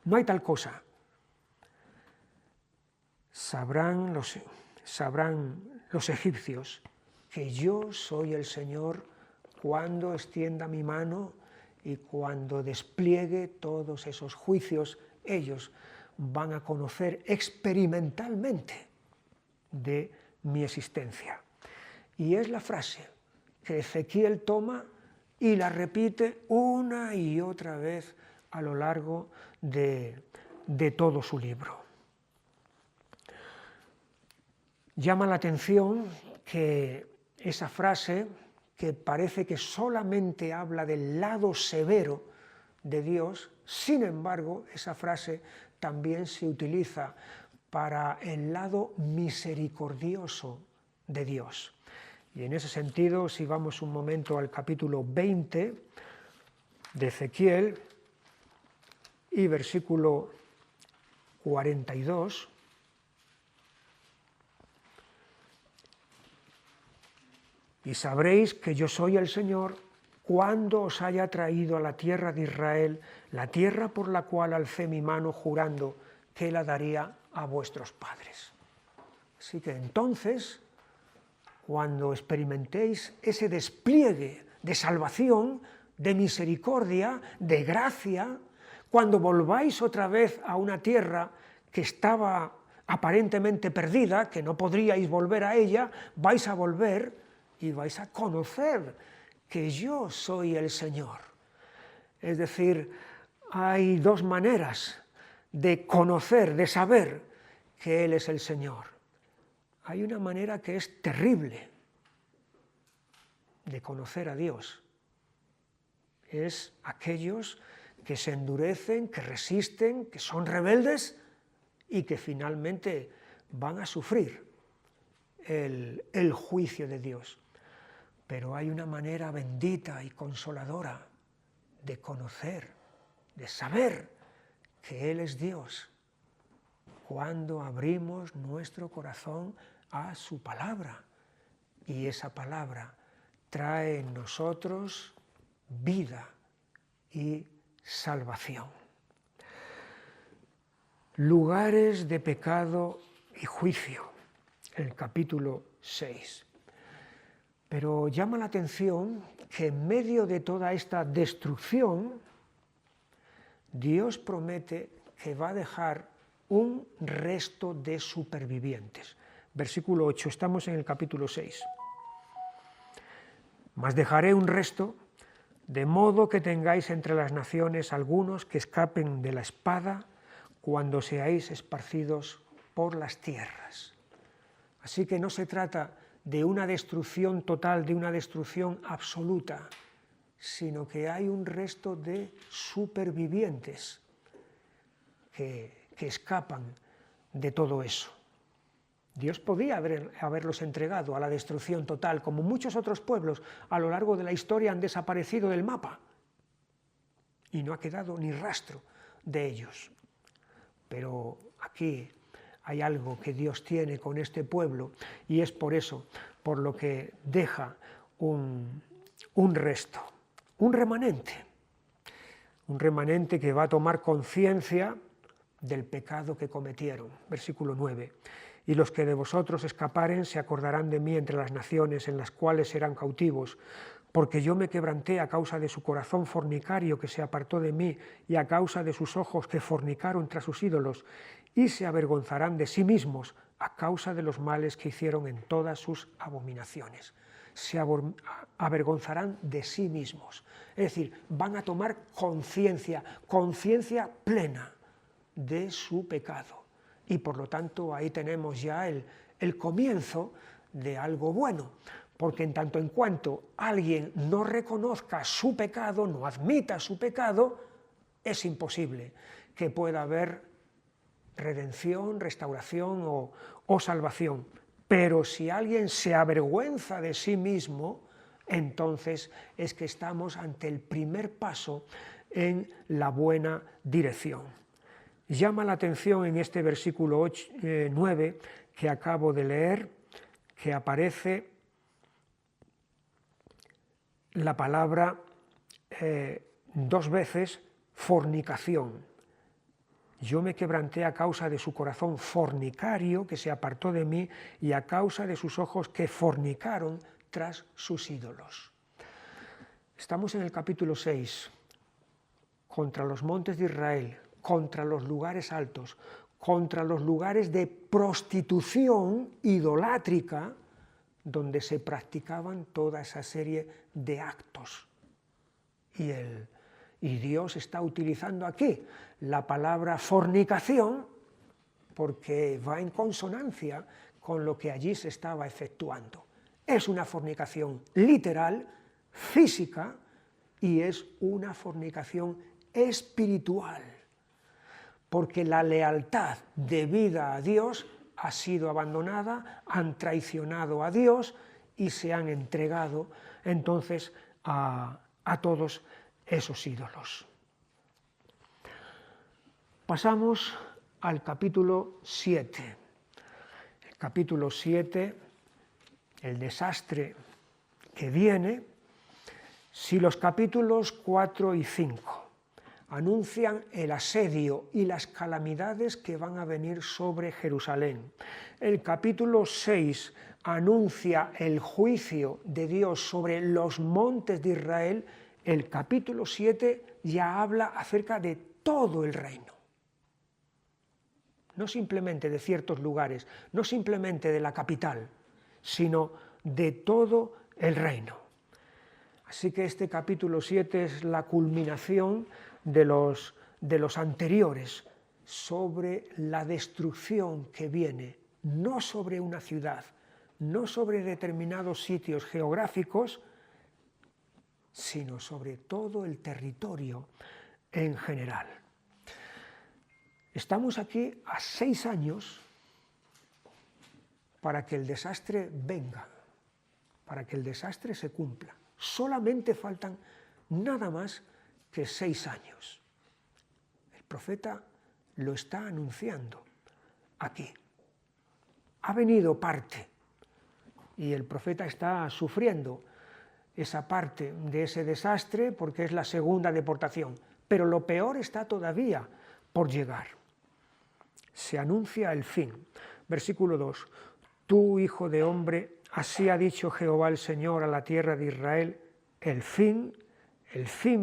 no hay tal cosa. Sabrán los egipcios que yo soy el Señor cuando extienda mi mano y cuando despliegue todos esos juicios. Ellos van a conocer experimentalmente de mi existencia. Y es la frase que Ezequiel toma y la repite una y otra vez a lo largo de todo su libro. Llama la atención que esa frase, que parece que solamente habla del lado severo de Dios, sin embargo, esa frase también se utiliza para el lado misericordioso de Dios. Y en ese sentido, si vamos un momento al capítulo 20 de Ezequiel y versículo 42, y sabréis que yo soy el Señor cuando os haya traído a la tierra de Israel, la tierra por la cual alcé mi mano jurando que la daría a vuestros padres. Así que entonces, cuando experimentéis ese despliegue de salvación, de misericordia, de gracia, cuando volváis otra vez a una tierra que estaba aparentemente perdida, que no podríais volver a ella, vais a volver y vais a conocer que yo soy el Señor. Es decir, hay dos maneras de conocer, de saber que Él es el Señor. Hay una manera que es terrible de conocer a Dios. Es aquellos que se endurecen, que resisten, que son rebeldes y que finalmente van a sufrir el juicio de Dios. Pero hay una manera bendita y consoladora de conocer, de saber que Él es Dios, cuando abrimos nuestro corazón a su palabra. Y esa palabra trae en nosotros vida y salvación. Lugares de pecado y juicio, el capítulo 6. Pero llama la atención que en medio de toda esta destrucción, Dios promete que va a dejar un resto de supervivientes. Versículo 8, estamos en el capítulo 6. Mas dejaré un resto, de modo que tengáis entre las naciones algunos que escapen de la espada cuando seáis esparcidos por las tierras. Así que no se trata de una destrucción total, de una destrucción absoluta, sino que hay un resto de supervivientes que escapan de todo eso. Dios podía haberlos entregado a la destrucción total, como muchos otros pueblos a lo largo de la historia han desaparecido del mapa y no ha quedado ni rastro de ellos. Pero aquí hay algo que Dios tiene con este pueblo y es por eso por lo que deja un resto, un remanente que va a tomar conciencia del pecado que cometieron. Versículo 9. Y los que de vosotros escaparen se acordarán de mí entre las naciones en las cuales serán cautivos, porque yo me quebranté a causa de su corazón fornicario que se apartó de mí y a causa de sus ojos que fornicaron tras sus ídolos, y se avergonzarán de sí mismos a causa de los males que hicieron en todas sus abominaciones. Se avergonzarán de sí mismos, es decir, van a tomar conciencia plena de su pecado. Y por lo tanto ahí tenemos ya el comienzo de algo bueno, porque en tanto en cuanto alguien no reconozca su pecado, no admita su pecado, es imposible que pueda haber redención, restauración o salvación. Pero si alguien se avergüenza de sí mismo, entonces es que estamos ante el primer paso en la buena dirección. Llama la atención en este versículo 9 que acabo de leer, que aparece la palabra dos veces, fornicación. Yo me quebranté a causa de su corazón fornicario que se apartó de mí y a causa de sus ojos que fornicaron tras sus ídolos. Estamos en el capítulo 6, contra los montes de Israel, contra los lugares altos, contra los lugares de prostitución idolátrica donde se practicaban toda esa serie de actos. Y Dios está utilizando aquí la palabra fornicación porque va en consonancia con lo que allí se estaba efectuando. Es una fornicación literal, física, y es una fornicación espiritual, porque la lealtad debida a Dios ha sido abandonada, han traicionado a Dios y se han entregado entonces a todos esos ídolos. Pasamos al capítulo 7. El capítulo 7, el desastre que viene. Si los capítulos 4 y 5 anuncian el asedio y las calamidades que van a venir sobre Jerusalén, el capítulo 6 anuncia el juicio de Dios sobre los montes de Israel, el capítulo 7 ya habla acerca de todo el reino. No simplemente de ciertos lugares, no simplemente de la capital, sino de todo el reino. Así que este capítulo 7 es la culminación de los anteriores sobre la destrucción que viene, no sobre una ciudad, no sobre determinados sitios geográficos, sino sobre todo el territorio en general. Estamos aquí a 6 años para que el desastre venga, para que el desastre se cumpla. Solamente faltan nada más que 6 años. El profeta lo está anunciando aquí. Ha venido parte y el profeta está sufriendo esa parte de ese desastre porque es la segunda deportación, pero lo peor está todavía por llegar. Se anuncia el fin. Versículo 2. Tú, hijo de hombre, así ha dicho Jehová el Señor a la tierra de Israel, el fin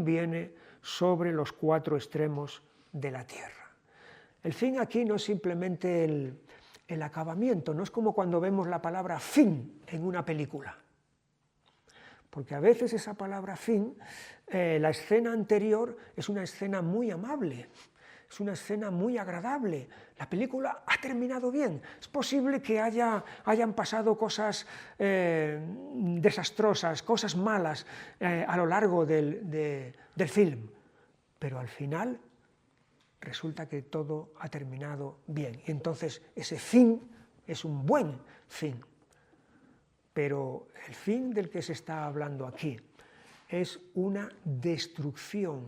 viene sobre los 4 extremos de la tierra. El fin aquí no es simplemente el acabamiento, no es como cuando vemos la palabra fin en una película. Porque a veces esa palabra fin, la escena anterior es una escena muy amable, es una escena muy agradable. La película ha terminado bien. Es posible que hayan pasado cosas desastrosas, cosas malas a lo largo del film, pero al final resulta que todo ha terminado bien. Y entonces ese fin es un buen fin. Pero el fin del que se está hablando aquí es una destrucción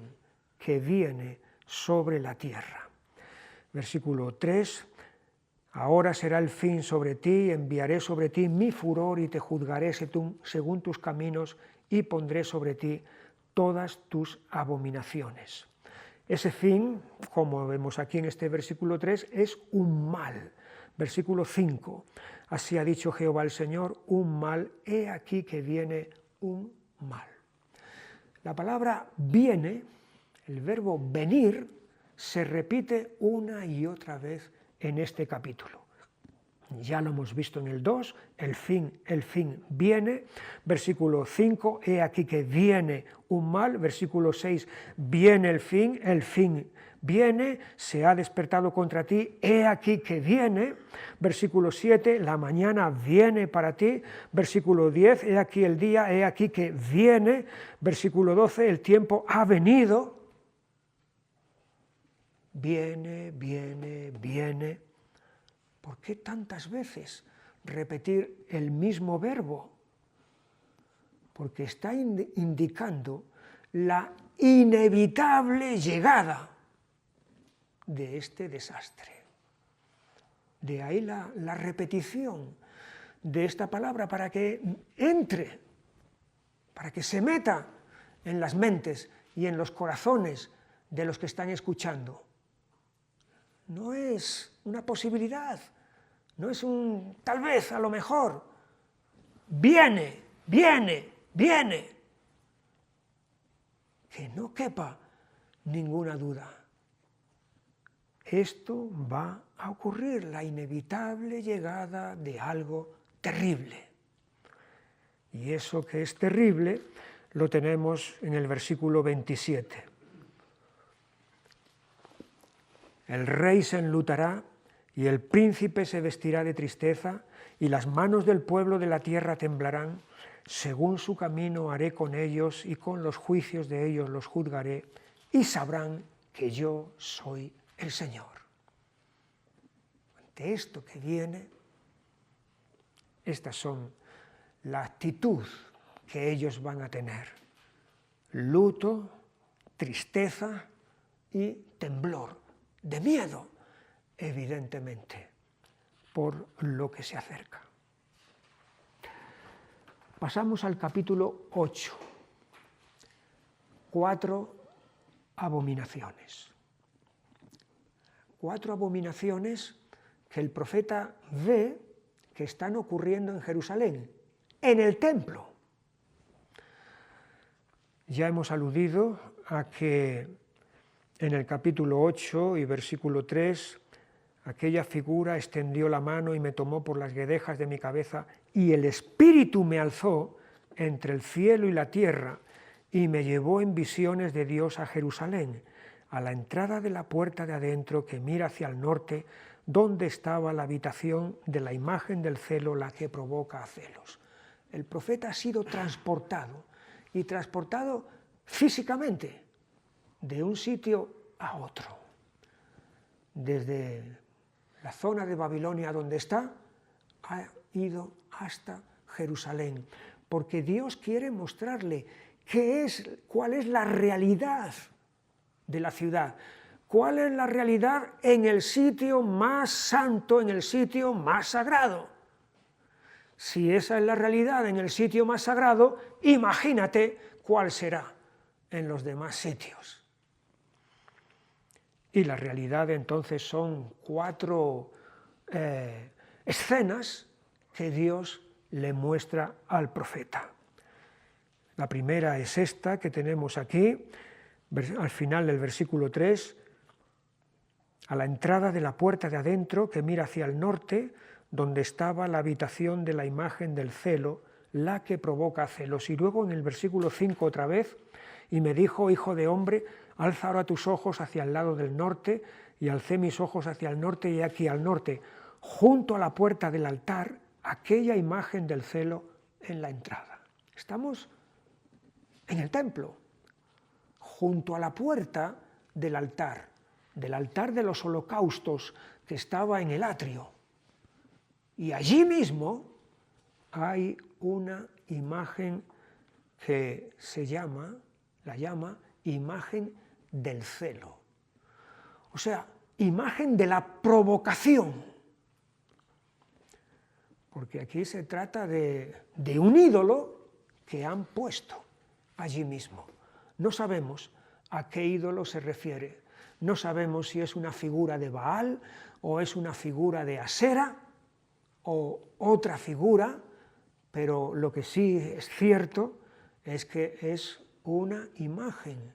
que viene sobre la tierra. Versículo 3, ahora será el fin sobre ti, enviaré sobre ti mi furor y te juzgaré según tus caminos y pondré sobre ti todas tus abominaciones. Ese fin, como vemos aquí en este versículo 3, es un mal. Versículo 5, así ha dicho Jehová el Señor, un mal, he aquí que viene un mal. La palabra viene, el verbo venir, se repite una y otra vez en este capítulo. Ya lo hemos visto en el 2, el fin viene. Versículo 5, he aquí que viene un mal. Versículo 6, viene el fin viene, se ha despertado contra ti, he aquí que viene. Versículo 7, la mañana viene para ti. Versículo 10, he aquí el día, he aquí que viene. Versículo 12, el tiempo ha venido. Viene. ¿Por qué tantas veces repetir el mismo verbo? Porque está indicando la inevitable llegada de este desastre. De ahí la repetición de esta palabra para que entre, para que se meta en las mentes y en los corazones de los que están escuchando. No es una posibilidad, no es un tal vez, a lo mejor. Viene. Que no quepa ninguna duda. Esto va a ocurrir, la inevitable llegada de algo terrible. Y eso que es terrible lo tenemos en el versículo 27. El rey se enlutará y el príncipe se vestirá de tristeza y las manos del pueblo de la tierra temblarán. Según su camino haré con ellos y con los juicios de ellos los juzgaré y sabrán que yo soy el Señor. Ante esto que viene, estas son la actitud que ellos van a tener: luto, tristeza y temblor, de miedo, evidentemente, por lo que se acerca. Pasamos al capítulo 8. 4 abominaciones. 4 abominaciones que el profeta ve que están ocurriendo en Jerusalén, en el templo. Ya hemos aludido a que en el capítulo 8 y versículo 3, aquella figura extendió la mano y me tomó por las guedejas de mi cabeza, y el Espíritu me alzó entre el cielo y la tierra, y me llevó en visiones de Dios a Jerusalén, a la entrada de la puerta de adentro que mira hacia el norte, donde estaba la habitación de la imagen del celo, la que provoca a celos. El profeta ha sido transportado, y transportado físicamente, de un sitio a otro. Desde la zona de Babilonia donde está, ha ido hasta Jerusalén, porque Dios quiere mostrarle cuál es la realidad de la ciudad, cuál es la realidad en el sitio más santo, en el sitio más sagrado. Si esa es la realidad en el sitio más sagrado, imagínate cuál será en los demás sitios. Y la realidad entonces son 4 escenas que Dios le muestra al profeta. La primera es esta que tenemos aquí, al final del versículo 3, a la entrada de la puerta de adentro que mira hacia el norte, donde estaba la habitación de la imagen del celo, la que provoca celos. Y luego en el versículo 5 otra vez, y me dijo: hijo de hombre, alza ahora tus ojos hacia el lado del norte, y alcé mis ojos hacia el norte, y aquí al norte, junto a la puerta del altar, aquella imagen del celo en la entrada. Estamos en el templo, junto a la puerta del altar de los holocaustos que estaba en el atrio. Y allí mismo hay una imagen que la llama imagen del celo. O sea, imagen de la provocación. Porque aquí se trata de un ídolo que han puesto allí mismo. No sabemos a qué ídolo se refiere. No sabemos si es una figura de Baal o es una figura de Asera o otra figura, pero lo que sí es cierto es que es una imagen,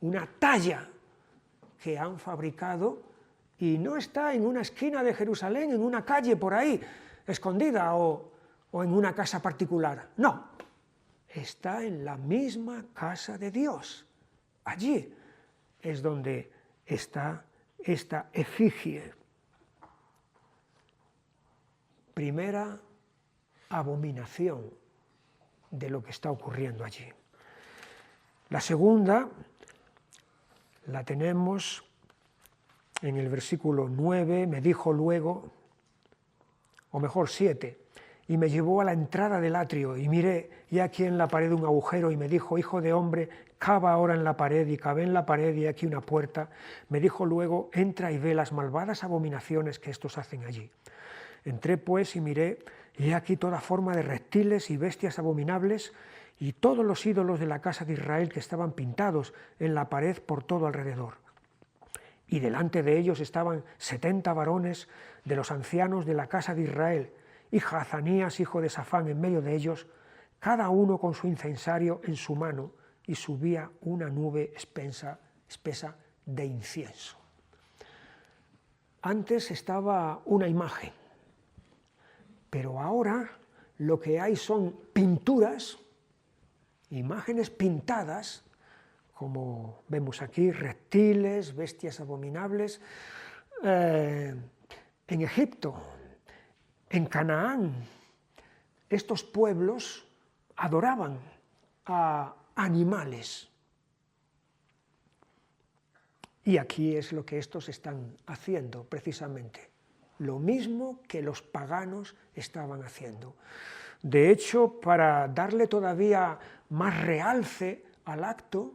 una talla que han fabricado, y no está en una esquina de Jerusalén, en una calle por ahí, escondida o en una casa particular. No, está en la misma casa de Dios. Allí es donde está esta efigie. Primera abominación de lo que está ocurriendo allí. La segunda la tenemos en el versículo 9, me dijo luego, o mejor 7, y me llevó a la entrada del atrio, y miré, y aquí en la pared un agujero, y me dijo: hijo de hombre, cava ahora en la pared, y cavé en la pared, y aquí una puerta. Me dijo luego: entra y ve las malvadas abominaciones que estos hacen allí. Entré pues y miré, y aquí toda forma de reptiles y bestias abominables, y todos los ídolos de la casa de Israel que estaban pintados en la pared por todo alrededor. Y delante de ellos estaban 70 varones de los ancianos de la casa de Israel, y Jazanías, hijo de Safán, en medio de ellos, cada uno con su incensario en su mano, y subía una nube espesa de incienso. Antes estaba una imagen, pero ahora lo que hay son pinturas, imágenes pintadas, como vemos aquí, reptiles, bestias abominables, en Egipto, en Canaán. Estos pueblos adoraban a animales. Y aquí es lo que estos están haciendo, precisamente. Lo mismo que los paganos estaban haciendo. De hecho, para darle todavía más realce al acto,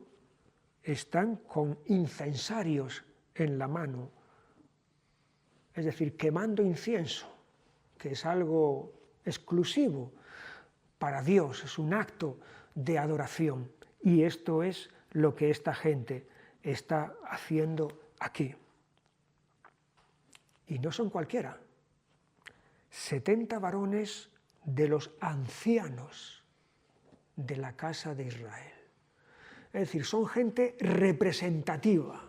están con incensarios en la mano, es decir, quemando incienso, que es algo exclusivo para Dios, es un acto de adoración. Y esto es lo que esta gente está haciendo aquí. Y no son cualquiera. 70 varones de los ancianos de la casa de Israel. Es decir, son gente representativa,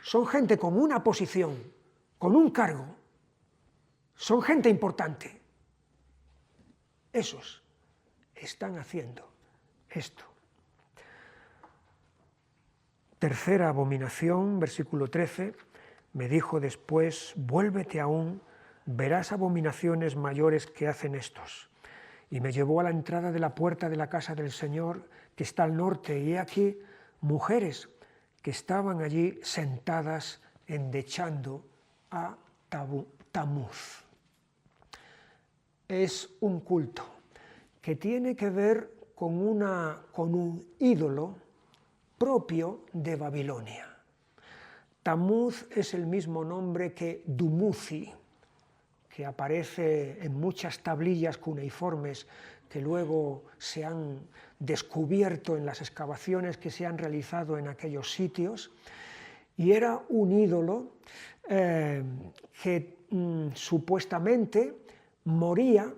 son gente con una posición, con un cargo, son gente importante. Esos están haciendo esto. Tercera abominación, versículo 13, me dijo después, vuélvete aún, verás abominaciones mayores que hacen estos. Y me llevó a la entrada de la puerta de la casa del Señor, que está al norte, y he aquí mujeres que estaban allí sentadas endechando a Tamuz. Es un culto que tiene que ver con un ídolo propio de Babilonia. Tamuz es el mismo nombre que Dumuzi, que aparece en muchas tablillas cuneiformes que luego se han descubierto en las excavaciones que se han realizado en aquellos sitios, y era un ídolo que supuestamente moría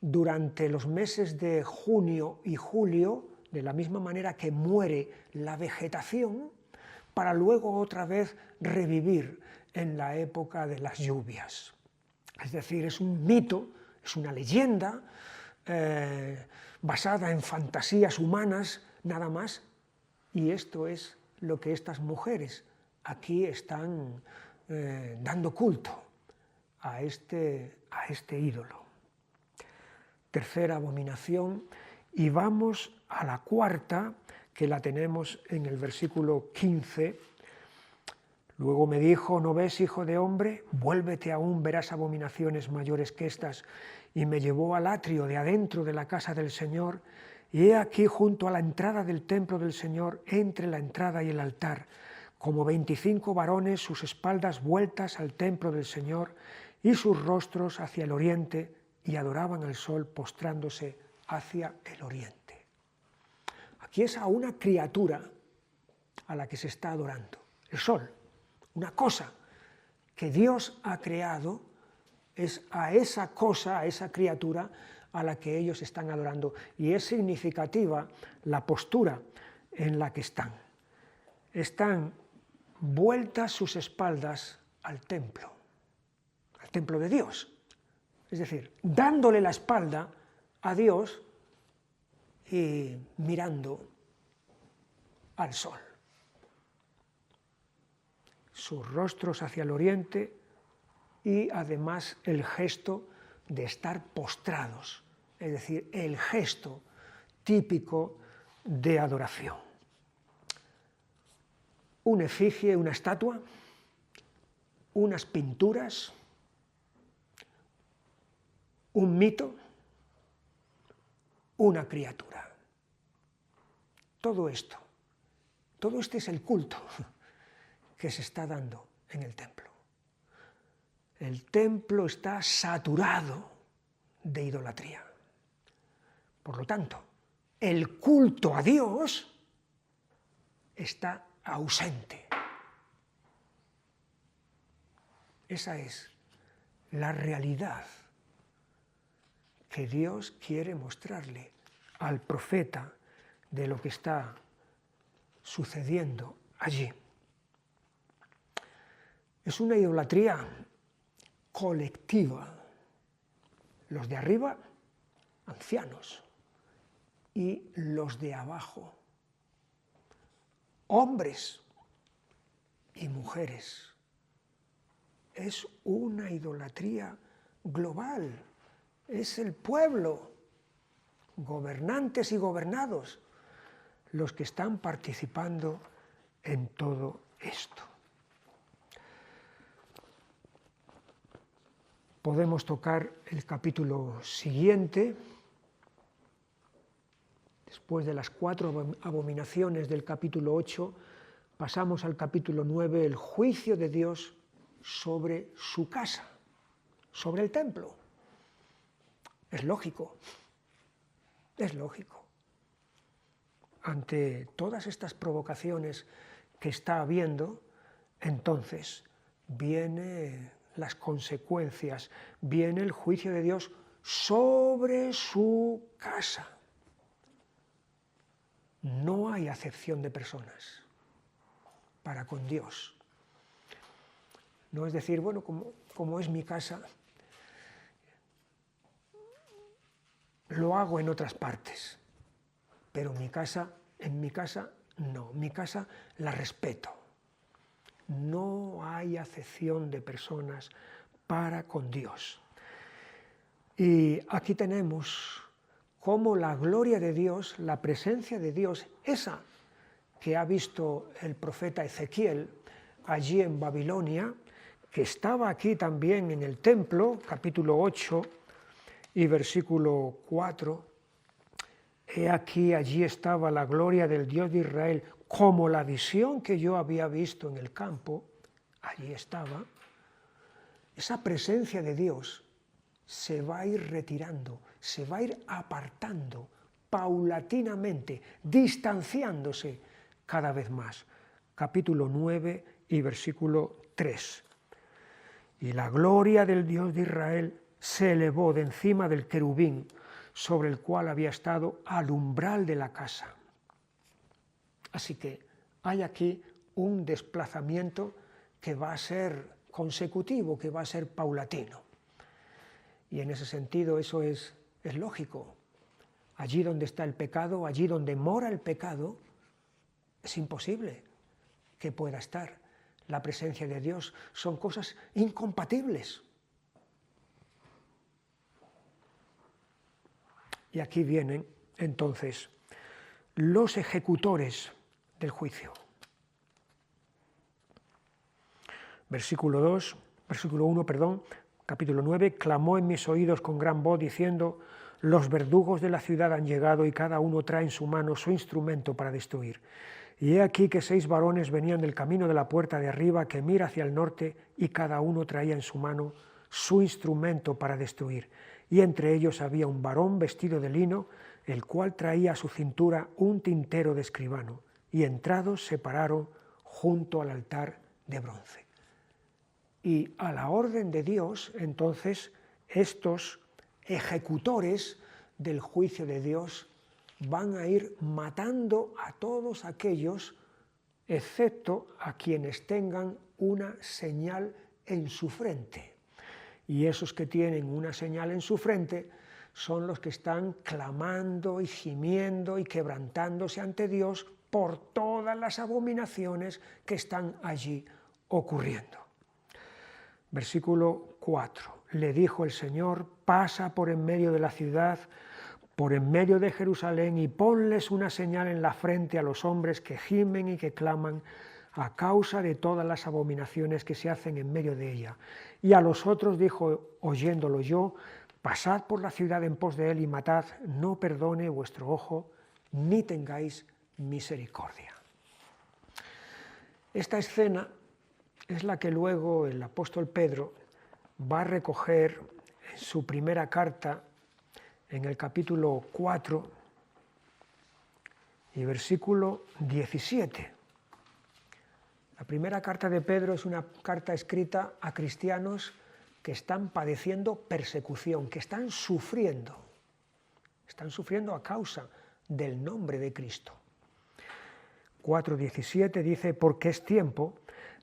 durante los meses de junio y julio, de la misma manera que muere la vegetación, para luego otra vez revivir en la época de las lluvias. Es decir, es un mito, es una leyenda basada en fantasías humanas, nada más, y esto es lo que estas mujeres aquí están dando culto a este ídolo. Tercera abominación, y vamos a la cuarta, que la tenemos en el versículo 15. Luego me dijo, ¿no ves, hijo de hombre? Vuélvete aún, verás abominaciones mayores que estas. Y me llevó al atrio de adentro de la casa del Señor, y he aquí junto a la entrada del templo del Señor, entre la entrada y el altar, como 25 varones, sus espaldas vueltas al templo del Señor, y sus rostros hacia el oriente, y adoraban al sol postrándose hacia el oriente. Aquí es a una criatura a la que se está adorando, el sol. Una cosa que Dios ha creado, es a esa cosa, a esa criatura a la que ellos están adorando. Y es significativa la postura en la que están. Están vueltas sus espaldas al templo de Dios. Es decir, dándole la espalda a Dios y mirando al sol. Sus rostros hacia el oriente y además el gesto de estar postrados, es decir, el gesto típico de adoración. Una efigie, una estatua, unas pinturas, un mito, una criatura. Todo esto, todo este es el culto que se está dando en el templo. El templo está saturado de idolatría. Por lo tanto, el culto a Dios está ausente. Esa es la realidad que Dios quiere mostrarle al profeta de lo que está sucediendo allí. Es una idolatría colectiva. Los de arriba ancianos y los de abajo, hombres y mujeres. Es una idolatría global, es el pueblo, gobernantes y gobernados, los que están participando en todo esto. Podemos tocar el capítulo siguiente. Después de las 4 abominaciones del capítulo 8, pasamos al capítulo 9, el juicio de Dios sobre su casa, sobre el templo. Es lógico, es lógico. Ante todas estas provocaciones que está habiendo, entonces vienen las consecuencias, viene el juicio de Dios sobre su casa. No hay acepción de personas para con Dios. No es decir, bueno, como es mi casa, lo hago en otras partes, pero en mi casa no, mi casa la respeto. No hay acepción de personas para con Dios. Y aquí tenemos cómo la gloria de Dios, la presencia de Dios, esa que ha visto el profeta Ezequiel allí en Babilonia, que estaba aquí también en el templo, capítulo 8 y versículo 4, he aquí, allí estaba la gloria del Dios de Israel, como la visión que yo había visto en el campo, allí estaba. Esa presencia de Dios se va a ir retirando, se va a ir apartando paulatinamente, distanciándose cada vez más. Capítulo 9 y versículo 3. Y la gloria del Dios de Israel se elevó de encima del querubín sobre el cual había estado al umbral de la casa. Así que hay aquí un desplazamiento que va a ser consecutivo, que va a ser paulatino. Y en ese sentido eso es lógico. Allí donde está el pecado, allí donde mora el pecado, es imposible que pueda estar la presencia de Dios. Son cosas incompatibles. Y aquí vienen entonces los ejecutores del juicio. Versículo 1, capítulo 9, clamó en mis oídos con gran voz diciendo, los verdugos de la ciudad han llegado y cada uno trae en su mano su instrumento para destruir. Y he aquí que 6 varones venían del camino de la puerta de arriba que mira hacia el norte y cada uno traía en su mano su instrumento para destruir. Y entre ellos había un varón vestido de lino, el cual traía a su cintura un tintero de escribano, y entrados se pararon junto al altar de bronce. Y a la orden de Dios, entonces, estos ejecutores del juicio de Dios van a ir matando a todos aquellos, excepto a quienes tengan una señal en su frente. Y esos que tienen una señal en su frente son los que están clamando y gimiendo y quebrantándose ante Dios por todas las abominaciones que están allí ocurriendo. Versículo 4. Le dijo el Señor, pasa por en medio de la ciudad, por en medio de Jerusalén, y ponles una señal en la frente a los hombres que gimen y que claman a causa de todas las abominaciones que se hacen en medio de ella. Y a los otros dijo, oyéndolo yo, pasad por la ciudad en pos de él y matad, no perdone vuestro ojo, ni tengáis misericordia. Esta escena es la que luego el apóstol Pedro va a recoger en su primera carta, en el capítulo 4 y versículo 17. La primera carta de Pedro es una carta escrita a cristianos que están padeciendo persecución, que están sufriendo a causa del nombre de Cristo. 4:17 dice, porque es tiempo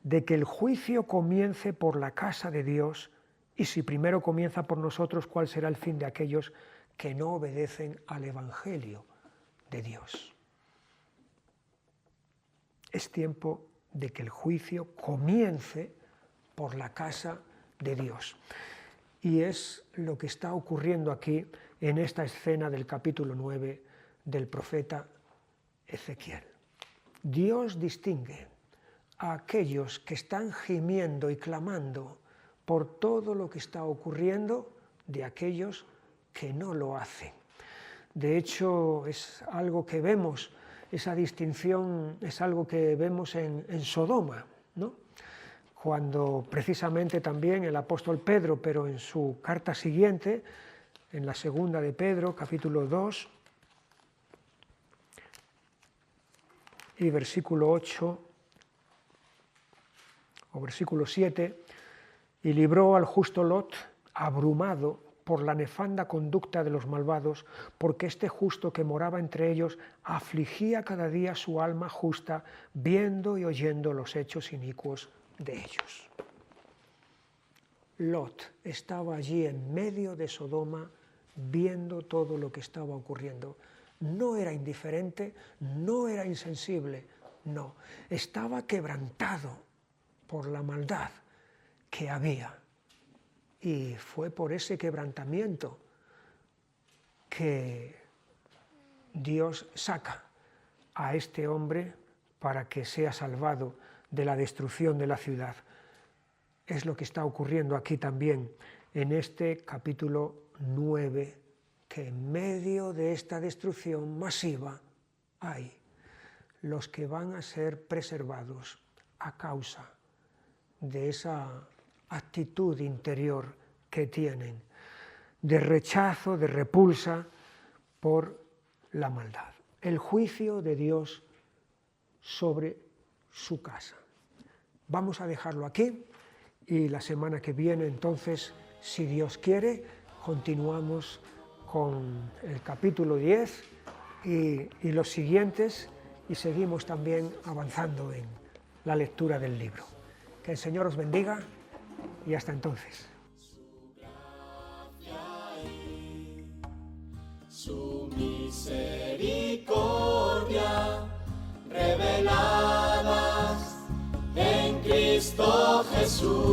de que el juicio comience por la casa de Dios, y si primero comienza por nosotros, ¿cuál será el fin de aquellos que no obedecen al Evangelio de Dios. Es tiempo de que el juicio comience por la casa de Dios. Y es lo que está ocurriendo aquí en esta escena del capítulo 9 del profeta Ezequiel. Dios distingue a aquellos que están gimiendo y clamando por todo lo que está ocurriendo de aquellos que no lo hacen. De hecho, es algo que vemos, esa distinción es algo que vemos en Sodoma, ¿no? Cuando precisamente también el apóstol Pedro, pero en su carta siguiente, en la segunda de Pedro, capítulo 2, y versículo 8 o versículo 7, y libró al justo Lot abrumado por la nefanda conducta de los malvados, porque este justo que moraba entre ellos afligía cada día su alma justa, viendo y oyendo los hechos inicuos de ellos. Lot estaba allí en medio de Sodoma, viendo todo lo que estaba ocurriendo. No era indiferente, no era insensible, no, estaba quebrantado por la maldad que había. Y fue por ese quebrantamiento que Dios saca a este hombre para que sea salvado de la destrucción de la ciudad. Es lo que está ocurriendo aquí también en este capítulo 9, que en medio de esta destrucción masiva hay los que van a ser preservados a causa de esa actitud interior que tienen, de rechazo, de repulsa por la maldad. El juicio de Dios sobre su casa. Vamos a dejarlo aquí y la semana que viene, entonces, si Dios quiere, continuamos con el capítulo 10 y los siguientes, y seguimos también avanzando en la lectura del libro. Que el Señor os bendiga y hasta entonces. Su misericordia reveladas en Cristo Jesús.